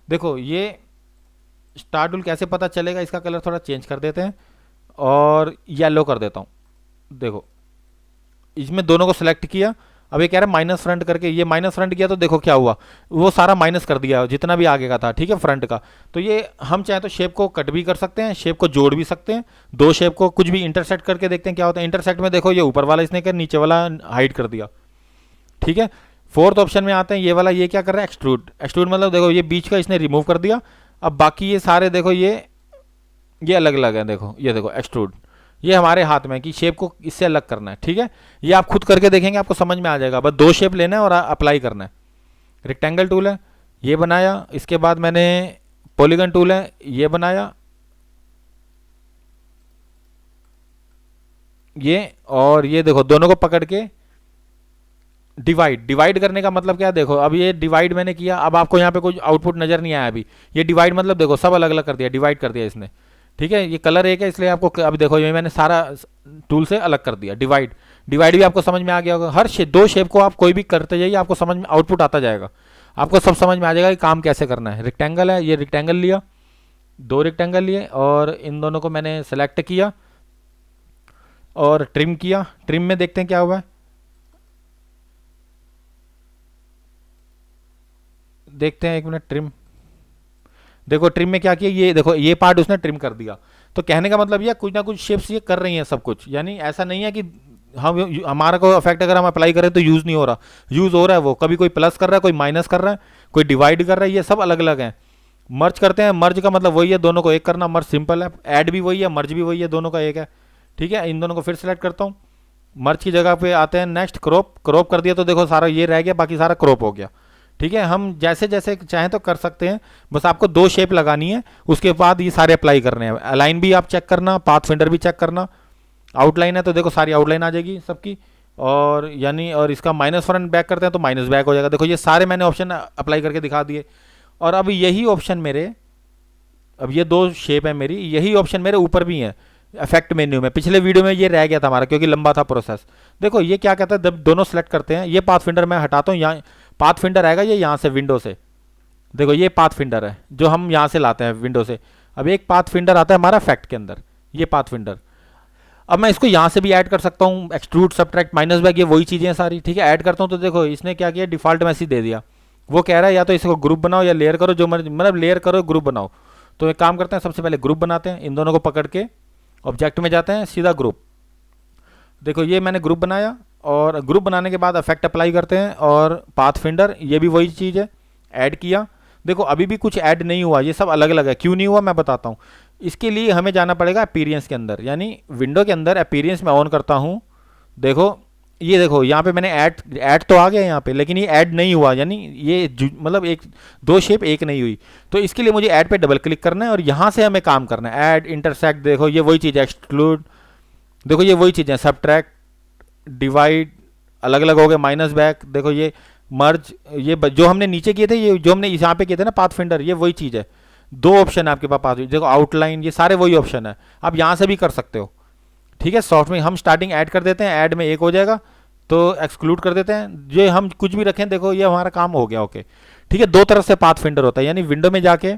देखो ये स्टार टूल कैसे पता चलेगा, इसका कलर थोड़ा चेंज कर देते हैं और येलो कर देता हूँ। देखो इसमें दोनों को सिलेक्ट किया, अब ये कह रहा है माइनस फ्रंट करके, ये माइनस फ्रंट किया तो देखो क्या हुआ, वो सारा माइनस कर दिया जितना भी आगे का था। ठीक है, फ्रंट का। तो ये हम चाहे तो शेप को कट भी कर सकते हैं, शेप को जोड़ भी सकते हैं, दो शेप को कुछ भी इंटरसेक्ट करके देखते हैं क्या होता है। इंटरसेक्ट में देखो ये ऊपर वाला इसने कर, नीचे वाला हाइड कर दिया। ठीक है, फोर्थ ऑप्शन में आते हैं, ये वाला, ये क्या कर रहा है, एक्सट्रूड। एक्सट्रूड मतलब देखो ये बीच का इसने रिमूव कर दिया। अब बाकी ये सारे देखो ये अलग अलग है। देखो ये देखो एक्सट्रूड, ये हमारे हाथ में कि शेप को इससे अलग करना है। ठीक है, ये आप खुद करके देखेंगे, आपको समझ में आ जाएगा। बस दो शेप लेना है और अप्लाई करना है। रेक्टेंगल टूल है, ये बनाया। इसके बाद मैंने पॉलीगन टूल है, ये बनाया, ये और ये देखो दोनों को पकड़ के डिवाइड डिवाइड करने का मतलब क्या है, देखो अब ये डिवाइड मैंने किया, अब आपको यहाँ पे कोई आउटपुट नजर नहीं आया अभी। ये डिवाइड मतलब देखो सब अलग अलग कर दिया, डिवाइड कर दिया इसने। ठीक है, ये कलर एक है इसलिए आपको अब देखो ये मैंने सारा टूल से अलग कर दिया। डिवाइड डिवाइड भी आपको समझ में आ गया होगा। हर दो शेप को आप कोई भी करते जाइए, आपको समझ में आउटपुट आता जाएगा, आपको सब समझ में आ जाएगा कि काम कैसे करना है। रेक्टेंगल है, ये रेक्टेंगल लिया, दो रेक्टेंगल लिए और इन दोनों को मैंने सेलेक्ट किया और ट्रिम किया। ट्रिम में देखते हैं क्या हुआ है, देखते हैं एक मिनट। ट्रिम देखो, ट्रिम में क्या किया, ये देखो ये पार्ट उसने ट्रिम कर दिया। तो कहने का मतलब ये कुछ ना कुछ शेप्स ये कर रही हैं सब कुछ, यानी ऐसा नहीं है कि हम हमारा कोई इफेक्ट अगर हम अप्लाई करें तो यूज़ नहीं हो रहा, यूज़ हो रहा है। वो कभी कोई प्लस कर रहा है, कोई माइनस कर रहा है, कोई डिवाइड कर रहा है, ये सब अलग अलग हैं। मर्ज करते हैं, मर्ज का मतलब वही है, दोनों को एक करना, मर्ज सिंपल है। ऐड भी वही है, मर्ज भी वही है, दोनों का एक है। ठीक है, इन दोनों को फिर सेलेक्ट करता हूँ, मर्ज की जगह पे आते हैं। नेक्स्ट क्रॉप, क्रॉप कर दिया तो देखो सारा ये रह गया, बाकी सारा क्रॉप हो गया। ठीक है, हम जैसे जैसे चाहें तो कर सकते हैं, बस आपको दो शेप लगानी है, उसके बाद ये सारे अप्लाई करने हैं। अलाइन भी आप चेक करना, पाथ फिंडर भी चेक करना। आउटलाइन है तो देखो सारी आउटलाइन आ जाएगी सबकी, और यानी और इसका माइनस फ्रंट बैक करते हैं तो माइनस बैक हो जाएगा। देखो ये सारे मैंने ऑप्शन अप्लाई करके दिखा दिए। और अब यही ऑप्शन मेरे, अब ये दो शेप है मेरी, यही ऑप्शन मेरे ऊपर भी है इफेक्ट मेन्यू में। पिछले वीडियो में ये रह गया था हमारा क्योंकि लंबा था प्रोसेस। देखो ये क्या कहता है, जब दोनों सेलेक्ट करते हैं, ये पाथ फिंडर मैं हटाता हूँ, यहाँ पाथ फिंडर आएगा ये यहाँ से विंडो से। देखो ये पाथ फिंडर है जो हम यहाँ से लाते हैं विंडो से। अब एक पाथ फिंडर आता है हमारा इफेक्ट के अंदर, ये पाथ फिंडर। अब मैं इसको यहाँ से भी ऐड कर सकता हूँ, एक्सट्रूड, सबट्रैक्ट, माइनस बैक, ये वही चीज़ें हैं सारी। ठीक है, ऐड करता हूँ तो देखो इसने क्या किया, डिफॉल्ट मैसेज दे दिया। वो कह रहा है या तो इसको ग्रुप बनाओ या लेयर करो, जो मतलब लेयर करो ग्रुप बनाओ। तो एक काम करते हैं, सबसे पहले ग्रुप बनाते हैं। इन दोनों को पकड़ के ऑब्जेक्ट में जाते हैं, सीधा ग्रुप। देखो ये मैंने ग्रुप बनाया, और ग्रुप बनाने के बाद इफेक्ट अप्लाई करते हैं, और पाथ फिंडर ये भी वही चीज़ है, ऐड किया। देखो अभी भी कुछ ऐड नहीं हुआ, ये सब अलग अलग है। क्यों नहीं हुआ मैं बताता हूँ। इसके लिए हमें जाना पड़ेगा अपीयरेंस के अंदर, यानी विंडो के अंदर अपीयरेंस में ऑन करता हूँ। देखो ये देखो यहाँ पे मैंने ऐड तो आ गया यहाँ पे, लेकिन ये ऐड नहीं हुआ, यानी ये मतलब एक दो शेप एक नहीं हुई। तो इसके लिए मुझे ऐड पे डबल क्लिक करना है और यहाँ से हमें काम करना है। ऐड, इंटरसेक्ट, देखो ये वही चीज़ है। एक्सक्लूड, देखो ये वही चीज़ें, सबट्रैक्ट, डिवाइड अलग अलग हो गए, माइनस बैक, देखो ये मर्ज, ये जो हमने नीचे किए थे, ये जो हमने यहाँ पे किए थे ना पाथ फिंडर, ये वही चीज़ है। दो ऑप्शन है आपके पास, देखो आउटलाइन, ये सारे वही ऑप्शन है। आप यहाँ से भी कर सकते हो। ठीक है, सॉफ्ट में हम स्टार्टिंग ऐड कर देते हैं, ऐड में एक हो जाएगा तो एक्सक्लूड कर देते हैं। जो हम कुछ भी रखें, देखो ये हमारा काम हो गया। ओके ठीक है, दो तरफ से पाथ फिंडर होता है, यानी विंडो में जाके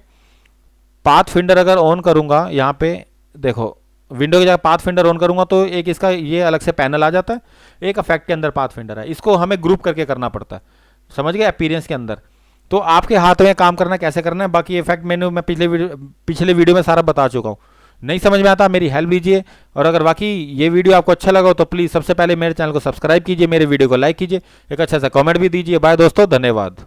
पाथ फिंडर अगर ऑन करूंगा, यहाँ पे देखो विंडो की जगह पाथ फिंडर ऑन करूंगा तो एक इसका ये अलग से पैनल आ जाता है, एक इफेक्ट के अंदर पाथ फिंडर है। इसको हमें ग्रुप करके करना पड़ता है, समझ गए, अपीयरेंस के अंदर। तो आपके हाथ में काम करना कैसे करना है, बाकी इफेक्ट मेन्यू मैं पिछले वीडियो में सारा बता चुका हूँ। नहीं समझ में आता मेरी हेल्प लीजिए। और अगर बाकी ये वीडियो आपको अच्छा लगा हो तो प्लीज़ सबसे पहले मेरे चैनल को सब्सक्राइब कीजिए, मेरे वीडियो को लाइक कीजिए, एक अच्छा सा कमेंट भी दीजिए। बाय दोस्तों, धन्यवाद।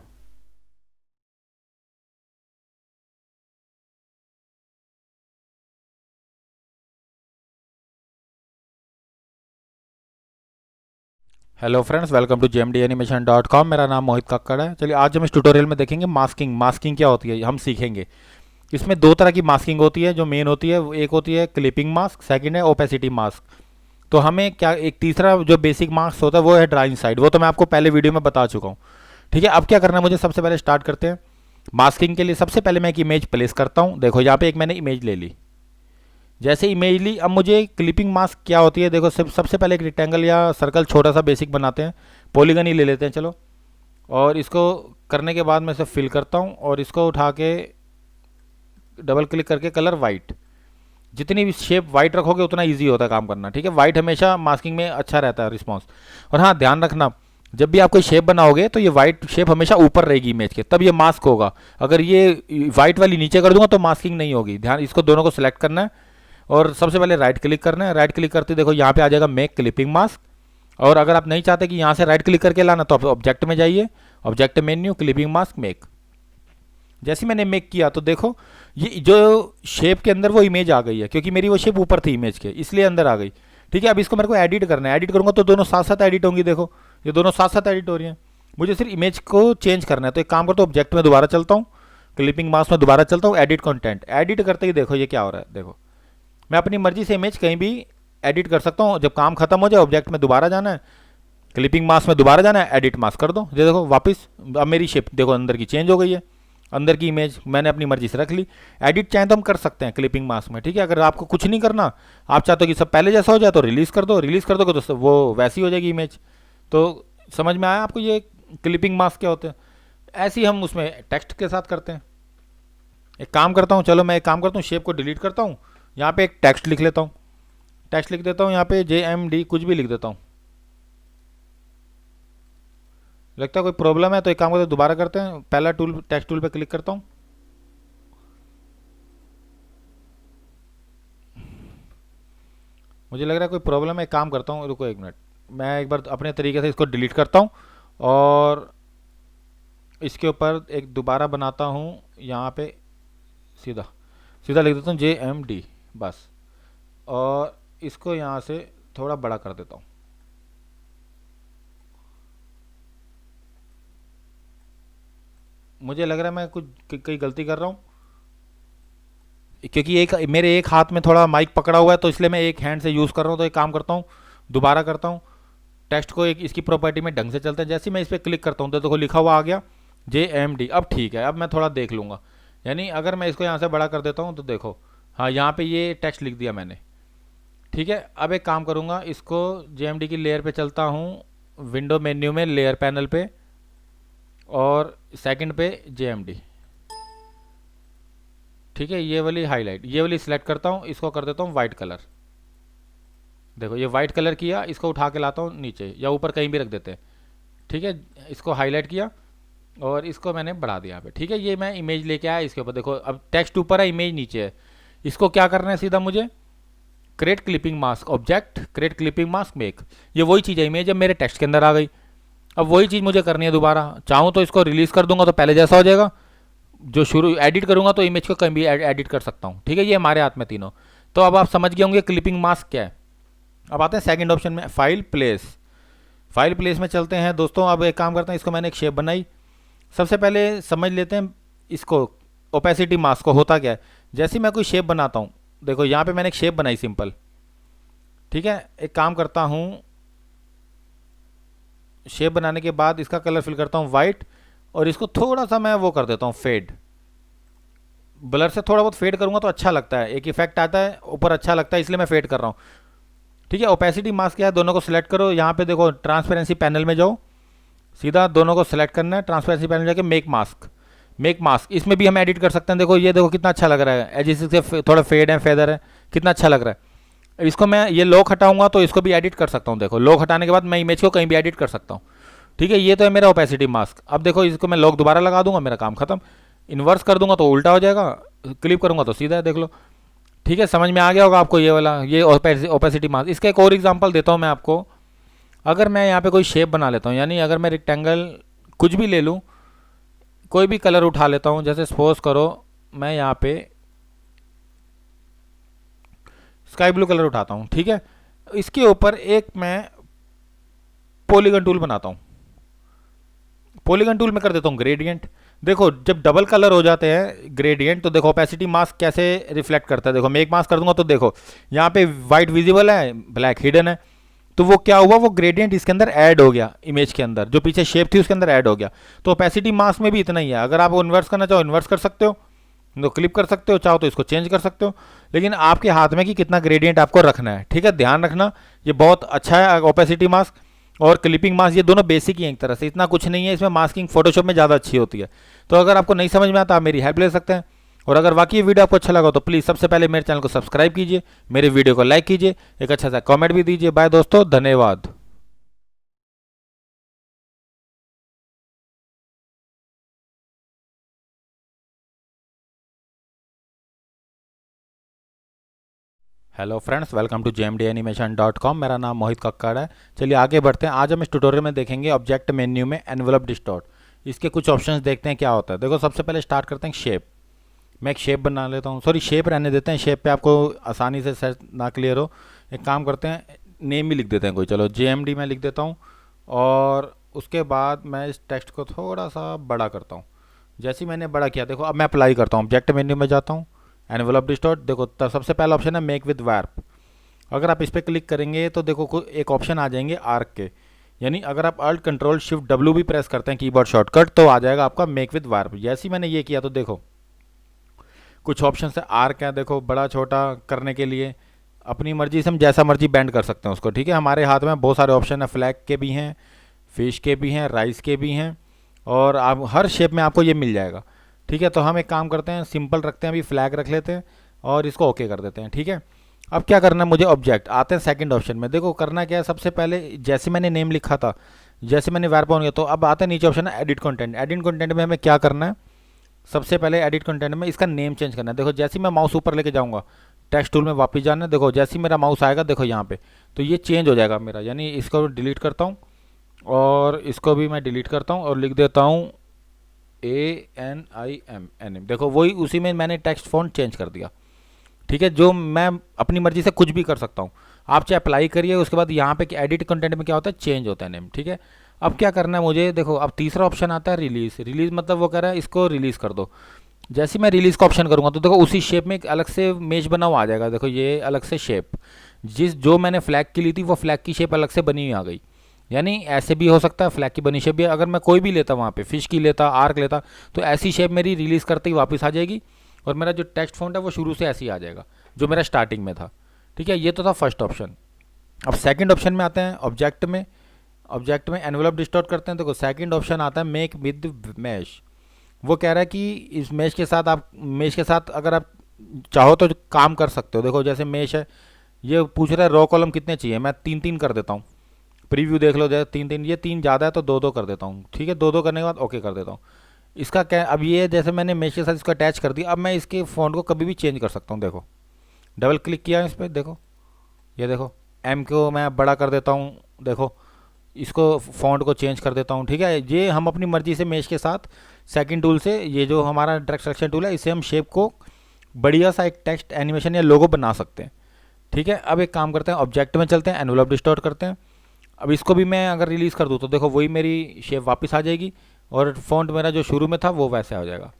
Hello friends, welcome to jmdanimation.com। मेरा नाम मोहित कक्कड़ है। चलिए आज हम इस ट्यूटोरियल में देखेंगे मास्किंग। मास्किंग क्या होती है हम सीखेंगे। इसमें दो तरह की मास्किंग होती है जो मेन होती है। एक होती है क्लिपिंग मास्क, सेकंड है ओपेसिटी मास्क। तो हमें क्या, एक तीसरा जो बेसिक मास्क होता है वो है ड्राइंग साइड, वो तो मैं आपको पहले वीडियो में बता चुका हूँ। ठीक है, अब क्या करना है मुझे, सबसे पहले स्टार्ट करते हैं। मास्किंग के लिए सबसे पहले मैं एक इमेज प्लेस करता हूँ। देखो यहाँ पे एक मैंने इमेज ले ली। जैसे इमेज ली, अब मुझे क्लिपिंग मास्क क्या होती है, देखो सबसे पहले एक रेक्टेंगल या सर्कल छोटा सा बेसिक बनाते हैं, पॉलीगन ही ले लेते हैं चलो। और इसको करने के बाद मैं इसे फिल करता हूँ और इसको उठा के डबल क्लिक करके कलर वाइट। जितनी भी शेप वाइट रखोगे उतना ईजी होता है काम करना। ठीक है, वाइट हमेशा मास्किंग में अच्छा रहता है रिस्पॉन्स। और हाँ ध्यान रखना, जब भी आप कोई शेप बनाओगे तो ये वाइट शेप हमेशा ऊपर रहेगी इमेज के, तब ये मास्क होगा। अगर ये वाइट वाली नीचे कर दूंगा तो मास्किंग नहीं होगी। ध्यान, इसको दोनों को सिलेक्ट करना है और सबसे पहले राइट क्लिक करना है। राइट क्लिक करते देखो यहाँ पे आ जाएगा मेक क्लिपिंग मास्क। और अगर आप नहीं चाहते कि यहाँ से राइट क्लिक करके लाना तो आप ऑब्जेक्ट में जाइए, object menu, clipping mask, make. जैसे मैंने मेक किया तो देखो ये जो शेप के अंदर वो इमेज आ गई है, क्योंकि मेरी वो शेप ऊपर थी इमेज के, इसलिए अंदर आ गई। ठीक है, अब इसको मेरे को एडिट करना है। एडिट करूँगा तो दोनों साथ साथ एडिट होंगी। देखो ये दोनों साथ साथ एडिट हो रही हैं। मुझे सिर्फ इमेज को चेंज करना है, तो एक काम करता हूँ, ऑब्जेक्ट में दोबारा चलता हूँ, क्लिपिंग मास्क में दोबारा चलता हूँ, एडिट कॉन्टेंट। एडिट करते ही देखो ये क्या हो रहा है। देखो मैं अपनी मर्जी से इमेज कहीं भी एडिट कर सकता हूँ। जब काम खत्म हो जाए ऑब्जेक्ट में दोबारा जाना है, क्लिपिंग मास्क में दोबारा जाना है, एडिट मास्क कर दो, ये देखो वापस अब मेरी शेप देखो अंदर की चेंज हो गई है, अंदर की इमेज मैंने अपनी मर्जी से रख ली। एडिट चाहें तो हम कर सकते हैं क्लिपिंग मास्क में, ठीक है। अगर आपको कुछ नहीं करना, आप चाहते हो कि सब पहले जैसा हो जाए तो रिलीज़ कर दो, रिलीज़ कर दोगे तो वो वैसी हो जाएगी इमेज। तो समझ में आया आपको ये क्लिपिंग मास्क क्या होते हैं। ऐसे ही हम उसमें टेक्स्ट के साथ करते हैं। एक काम करता हूँ, चलो मैं एक काम करता हूँ, शेप को डिलीट करता हूँ, यहाँ पे एक टेक्स्ट लिख लेता हूँ, टेक्स्ट लिख देता हूँ यहाँ पे JMD कुछ भी लिख देता हूँ। लगता है कोई प्रॉब्लम है तो एक काम करते हैं, दोबारा करते हैं, पहला टूल टेक्स्ट टूल पे क्लिक करता हूँ। मुझे लग रहा है कोई प्रॉब्लम है, एक काम करता हूँ, रुको एक मिनट, मैं एक बार अपने तरीके से इसको डिलीट करता हूँ और इसके ऊपर एक दोबारा बनाता हूँ, यहाँ पे सीधा सीधा लिख देता हूँ JMD बस, और इसको यहाँ से थोड़ा बड़ा कर देता हूँ। मुझे लग रहा है मैं कुछ कहीं गलती कर रहा हूँ, क्योंकि एक मेरे एक हाथ में थोड़ा माइक पकड़ा हुआ है तो इसलिए मैं एक हैंड से यूज़ कर रहा हूँ। तो एक काम करता हूँ, दोबारा करता हूँ, टेक्स्ट को एक इसकी प्रॉपर्टी में ढंग से चलता है। जैसे ही मैं इस पर क्लिक करता हूँ तो देखो लिखा हुआ आ गया JMD। अब ठीक है, अब मैं थोड़ा देख लूँगा, यानी अगर मैं इसको यहाँ से बड़ा कर देता हूँ तो देखो, हाँ यहाँ पे ये टेक्स्ट लिख दिया मैंने, ठीक है। अब एक काम करूँगा, इसको JMD की लेयर पे चलता हूँ, विंडो मेन्यू में लेयर पैनल पे, और सेकंड पे JMD, ठीक है। ये वाली हाईलाइट, ये वाली सिलेक्ट करता हूँ, इसको कर देता हूँ वाइट कलर। देखो ये वाइट कलर किया, इसको उठा के लाता हूँ नीचे या ऊपर कहीं भी रख देते हैं, ठीक है। इसको हाईलाइट किया और इसको मैंने बढ़ा दिया यहाँ पे, ठीक है। ये मैं इमेज लेके आया इसके ऊपर, देखो अब टेक्स्ट ऊपर है, इमेज नीचे है। इसको क्या करना है, सीधा मुझे create clipping mask, object create clipping mask make, ये वही चीज़ है, इमेज अब मेरे टेक्स्ट के अंदर आ गई। अब वही चीज़ मुझे करनी है दोबारा, चाहूँ तो इसको रिलीज़ कर दूंगा तो पहले जैसा हो जाएगा, जो शुरू एडिट करूंगा तो इमेज को कहीं भी एडिट कर सकता हूँ, ठीक है। ये हमारे हाथ में तीनों। तो अब आप समझ गए होंगे क्लिपिंग मास्क क्या है। अब आते हैं सेकंड ऑप्शन में, फाइल प्लेस। फाइल प्लेस में चलते हैं दोस्तों। अब एक काम करते हैं, इसको मैंने एक शेप बनाई, सबसे पहले समझ लेते हैं इसको ओपेसिटी मास्क को होता क्या है। जैसे ही मैं कोई शेप बनाता हूँ, देखो यहाँ पे मैंने एक शेप बनाई सिंपल, ठीक है। एक काम करता हूँ, शेप बनाने के बाद इसका कलर फिल करता हूँ वाइट, और इसको थोड़ा सा मैं वो कर देता हूँ फेड, ब्लर से थोड़ा बहुत फेड करूंगा तो अच्छा लगता है, एक इफेक्ट आता है ऊपर, अच्छा लगता है, इसलिए मैं फेड कर रहा हूँ, ठीक है। ओपेसिटी मास्क क्या है, दोनों को सिलेक्ट करो, यहाँ पे देखो ट्रांसपेरेंसी पैनल में जाओ, सीधा दोनों को सिलेक्ट करना है, ट्रांसपेरेंसी पैनल जाके मेक मास्क, मेक मास्क, इसमें भी हम एडिट कर सकते हैं। देखो ये देखो कितना अच्छा लग रहा है, एजिस से थोड़ा फेड है, फेदर है, कितना अच्छा लग रहा है। इसको मैं ये लॉक हटाऊंगा तो इसको भी एडिट कर सकता हूँ, देखो लॉक हटाने के बाद मैं इमेज को कहीं भी एडिट कर सकता हूँ, ठीक है। ये तो है मेरा ओपेसिटी मास्क। अब देखो इसको मैं लॉक दोबारा लगा दूंगा, मेरा काम खत्म। इन्वर्स कर दूंगा तो उल्टा हो जाएगा, क्लिप करूंगा तो सीधा है, देख लो, ठीक है। समझ में आ गया होगा आपको ये वाला, ये ओपेसिटी मास्क। इसका एक और एग्जांपल देता हूँ मैं आपको। अगर मैं यहाँ पे कोई शेप बना लेता हूँ, यानी अगर मैं रेक्टेंगल कुछ भी ले लूँ, कोई भी कलर उठा लेता हूँ, जैसे सपोज करो मैं यहाँ पे स्काई ब्लू कलर उठाता हूँ, ठीक है। इसके ऊपर एक मैं पॉलीगन टूल बनाता हूँ, पॉलीगन टूल में कर देता हूँ ग्रेडियंट। देखो जब डबल कलर हो जाते हैं ग्रेडियंट, तो देखो ओपेसिटी मास्क कैसे रिफ्लेक्ट करता है। देखो मैं एक मास्क कर दूंगा तो देखो यहाँ पे वाइट विजिबल है, ब्लैक हिडन है, तो वो क्या हुआ, वो ग्रेडियंट इसके अंदर ऐड हो गया, इमेज के अंदर जो पीछे शेप थी उसके अंदर ऐड हो गया। तो ओपेसिटी मास्क में भी इतना ही है। अगर आप इन्वर्स करना चाहो इन्वर्स कर सकते हो, तो क्लिप कर सकते हो, चाहो तो इसको चेंज कर सकते हो, लेकिन आपके हाथ में कि कितना ग्रेडियंट आपको रखना है, ठीक है। ध्यान रखना, ये बहुत अच्छा है ओपेसिटी मास्क और क्लिपिंग मास्क, ये दोनों बेसिक ही हैं एक तरह से, इतना कुछ नहीं है इसमें। मास्किंग फोटोशॉप में ज़्यादा अच्छी होती है। तो अगर आपको नहीं समझ में आता आप मेरी हेल्प ले सकते हैं। और अगर वाकई ये वीडियो आपको अच्छा लगा तो प्लीज़ सबसे पहले मेरे चैनल को सब्सक्राइब कीजिए, मेरे वीडियो को लाइक कीजिए, एक अच्छा सा कमेंट भी दीजिए। बाय दोस्तों, धन्यवाद। Hello friends, welcome to jmdanimation.com। मेरा नाम मोहित कक्कड़ है। चलिए आगे बढ़ते हैं। आज हम इस ट्यूटोरियल में देखेंगे ऑब्जेक्ट मेन्यू में एनवेलप डिस्टॉर्ट, इसके कुछ ऑप्शंस देखते हैं क्या होता है। देखो सबसे पहले स्टार्ट करते हैं शेप। मैं एक शेप बना लेता हूँ, सॉरी शेप रहने देते हैं, शेप पे आपको आसानी से सेट ना क्लियर हो। एक काम करते हैं, नेम भी लिख देते हैं कोई, चलो JMD मैं लिख देता हूँ। और उसके बाद मैं इस टेक्स्ट को थोड़ा सा बड़ा करता हूँ। जैसे ही मैंने बड़ा किया, देखो अब मैं अप्लाई करता हूँ, ऑब्जेक्ट मेन्यू में जाता हूँ, एनवेलप डिस्टॉर्ट। देखो तब सबसे पहला ऑप्शन है मेक विद वार्प। अगर आप इस पर क्लिक करेंगे तो देखो एक ऑप्शन आ जाएंगे आर्क के, यानी अगर आप अल्ट कंट्रोल शिफ्ट डब्ल्यू भी प्रेस करते हैं कीबोर्ड शॉर्टकट तो आ जाएगा आपका मेक विद वार्प। जैसे ही मैंने ये किया तो देखो कुछ ऑप्शन है, आर्क है, देखो बड़ा छोटा करने के लिए अपनी मर्जी से हम जैसा मर्जी बैंड कर सकते हैं उसको। ठीक है, हमारे हाथ में बहुत सारे ऑप्शन है, फ्लैग के भी हैं, फिश के भी हैं, राइस के भी हैं, और आप हर शेप में आपको ये मिल जाएगा। ठीक है, तो हम एक काम करते हैं, सिंपल रखते हैं, अभी फ्लैग रख लेते हैं और इसको ओके कर देते हैं। ठीक है, अब क्या करना है मुझे, ऑब्जेक्ट आते हैं सेकंड ऑप्शन में। देखो करना क्या है, सबसे पहले जैसे मैंने नेम लिखा था, जैसे मैंने वार्प ऑन किया, तो अब आता है नीचे ऑप्शन है एडिट कंटेंट। एडिट कंटेंट में हमें क्या करना है, सबसे पहले एडिट कंटेंट में इसका नेम चेंज करना है। देखो जैसे ही मैं माउस ऊपर लेके जाऊंगा, टेक्स्ट टूल में वापस जाना है, देखो जैसे ही मेरा माउस आएगा देखो यहाँ पे, तो ये चेंज हो जाएगा मेरा। यानी इसको डिलीट करता हूँ और इसको भी मैं डिलीट करता हूँ और लिख देता हूँ ANIM। देखो वही उसी में मैंने टेक्स्ट फॉन्ट चेंज कर दिया। ठीक है, जो मैं अपनी मर्जी से कुछ भी कर सकता हूँ। आप चाहे अप्लाई करिए, उसके बाद यहाँ पे एडिट कंटेंट में क्या होता है, चेंज होता है नेम। ठीक है, अब क्या करना है मुझे, देखो अब तीसरा ऑप्शन आता है रिलीज। रिलीज मतलब वो कह रहा है इसको रिलीज कर दो। जैसे ही मैं रिलीज का ऑप्शन करूंगा तो देखो उसी शेप में एक अलग से मेश बना हुआ आ जाएगा। देखो ये अलग से शेप, जो मैंने फ्लैग की ली थी वो फ्लैग की शेप अलग से बनी हुई आ गई। यानी ऐसे भी हो सकता है, फ्लैग की बनी शेप भी। अगर मैं कोई भी लेता वहाँ पे, फिश की लेता, आर्क लेता, तो ऐसी शेप मेरी रिलीज करते ही वापस आ जाएगी और मेरा जो टेक्स्ट फॉन्ट है वो शुरू से ऐसे ही आ जाएगा जो मेरा स्टार्टिंग में था। ठीक है, ये तो था फर्स्ट ऑप्शन। अब सेकंड ऑप्शन में आते हैं, ऑब्जेक्ट में। ऑब्जेक्ट में एनवेलप डिस्टॉर्ट करते हैं। देखो सेकंड ऑप्शन आता है मेक विद मैश। वो कह रहा है कि इस मेश के साथ आप, मेश के साथ अगर आप चाहो तो काम कर सकते हो। देखो जैसे मेश है, ये पूछ रहा है रो कॉलम कितने चाहिए, मैं 3-3 कर देता हूँ। प्रीव्यू देख लो, जैसे 3-3, ये 3 ज़्यादा है तो 2-2 कर देता हूँ। ठीक है, 2-2 करने के बाद ओके कर देता हूँ। इसका क्या, अब ये जैसे मैंने मेश के साथ इसको अटैच कर दिया, अब मैं इसके फ़ॉन्ट को कभी भी चेंज कर सकता हूँ। देखो डबल क्लिक किया इस पर, देखो ये देखो एम को मैं बड़ा कर देता हूँ, देखो इसको फ़ॉन्ट को चेंज कर देता हूँ। ठीक है, ये हम अपनी मर्जी से मेश के साथ सेकंड टूल से, ये जो हमारा ड्रैग सिलेक्शन टूल है, इससे हम शेप को बढ़िया सा एक टेक्स्ट एनिमेशन या लोगो बना सकते हैं। ठीक है, अब एक काम करते हैं, ऑब्जेक्ट में चलते हैं, एनवेलप डिस्टॉर्ट करते हैं। अब इसको भी मैं अगर रिलीज़ कर दूँ तो देखो वही मेरी शेप वापस आ जाएगी और फॉन्ट मेरा जो शुरू में था वो वैसे हो जाएगा।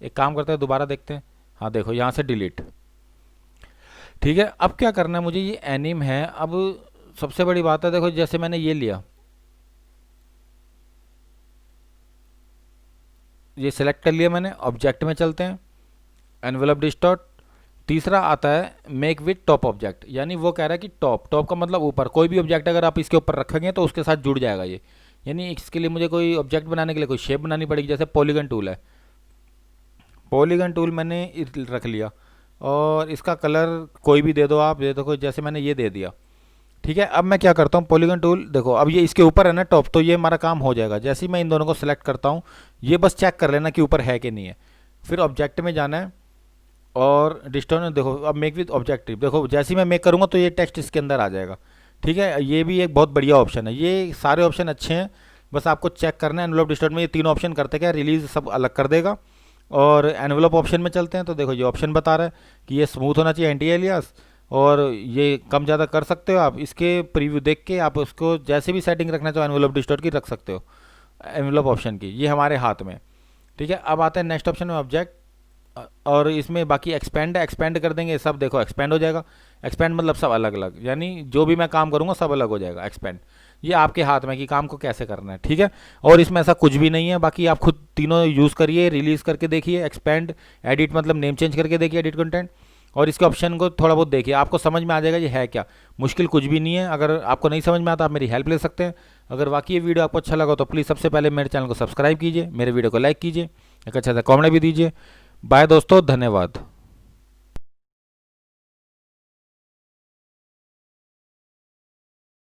एक काम करते हैं, दोबारा देखते हैं। हाँ देखो यहाँ से डिलीट। ठीक है, अब क्या करना है मुझे, ये एनिम है। अब सबसे बड़ी बात है, देखो जैसे मैंने ये लिया, ये सिलेक्ट कर लिया मैंने, ऑब्जेक्ट में चलते हैं, एनवेलप डिस्टॉर्ट। तीसरा आता है मेक विथ टॉप ऑब्जेक्ट। यानी वो कह रहा है कि टॉप का मतलब ऊपर, कोई भी ऑब्जेक्ट अगर आप इसके ऊपर रखेंगे तो उसके साथ जुड़ जाएगा ये। यानी इसके लिए मुझे कोई ऑब्जेक्ट बनाने के लिए कोई शेप बनानी पड़ेगी। जैसे पॉलीगन टूल है, पॉलीगन टूल मैंने रख लिया और इसका कलर कोई भी दे दो आप, ये देखो जैसे मैंने ये दे दिया। ठीक है, अब मैं क्या करता हूँ, पॉलीगन टूल देखो अब ये इसके ऊपर है ना टॉप, तो ये हमारा काम हो जाएगा। जैसे ही मैं इन दोनों को सिलेक्ट करता हूँ, ये बस चेक कर लेना कि ऊपर है कि नहीं है। फिर ऑब्जेक्ट में जाना है और डिस्टोन, देखो अब मेक विद ऑब्जेक्टिव, देखो जैसे ही मैं मेक करूँगा तो ये टेक्स्ट इसके अंदर आ जाएगा। ठीक है, ये भी एक बहुत बढ़िया ऑप्शन है। ये सारे ऑप्शन अच्छे हैं, बस आपको चेक करना है। एनवेलप डिस्टोर्ट में ये तीनों ऑप्शन करते क्या, रिलीज सब अलग कर देगा। और एनवेलप ऑप्शन में चलते हैं तो देखो ये ऑप्शन बता रहा है कि ये स्मूथ होना चाहिए, एंटी एलियास, और ये कम ज़्यादा कर सकते हो आप। इसके प्रीव्यू देख के आप उसको जैसे भी सेटिंग रखना चाहो एनवेलप डिस्टॉर्ट की रख सकते हो, एनवेलप ऑप्शन की। ये हमारे हाथ में। ठीक है, अब आते हैं नेक्स्ट ऑप्शन में ऑब्जेक्ट, और इसमें बाकी एक्सपेंड है, एक्सपेंड कर देंगे सब, देखो एक्सपेंड हो जाएगा। एक्सपेंड मतलब सब अलग अलग, यानी जो भी मैं काम करूँगा सब अलग हो जाएगा। एक्सपेंड ये आपके हाथ में कि काम को कैसे करना है। ठीक है, और इसमें ऐसा कुछ भी नहीं है, बाकी आप खुद तीनों यूज़ करिए, रिलीज़ करके देखिए, एक्सपेंड, एडिट मतलब नेम चेंज करके देखिए, एडिट कंटेंट, और इसके ऑप्शन को थोड़ा बहुत देखिए, आपको समझ में आ जाएगा ये है क्या। मुश्किल कुछ भी नहीं है। अगर आपको नहीं समझ में आता आप मेरी हेल्प ले सकते हैं। अगर वाकई ये वीडियो आपको अच्छा लगा तो प्लीज़ सबसे पहले मेरे चैनल को सब्सक्राइब कीजिए, मेरे वीडियो को लाइक कीजिए, एक अच्छा सा कमेंट भी दीजिए। बाय दोस्तों, धन्यवाद।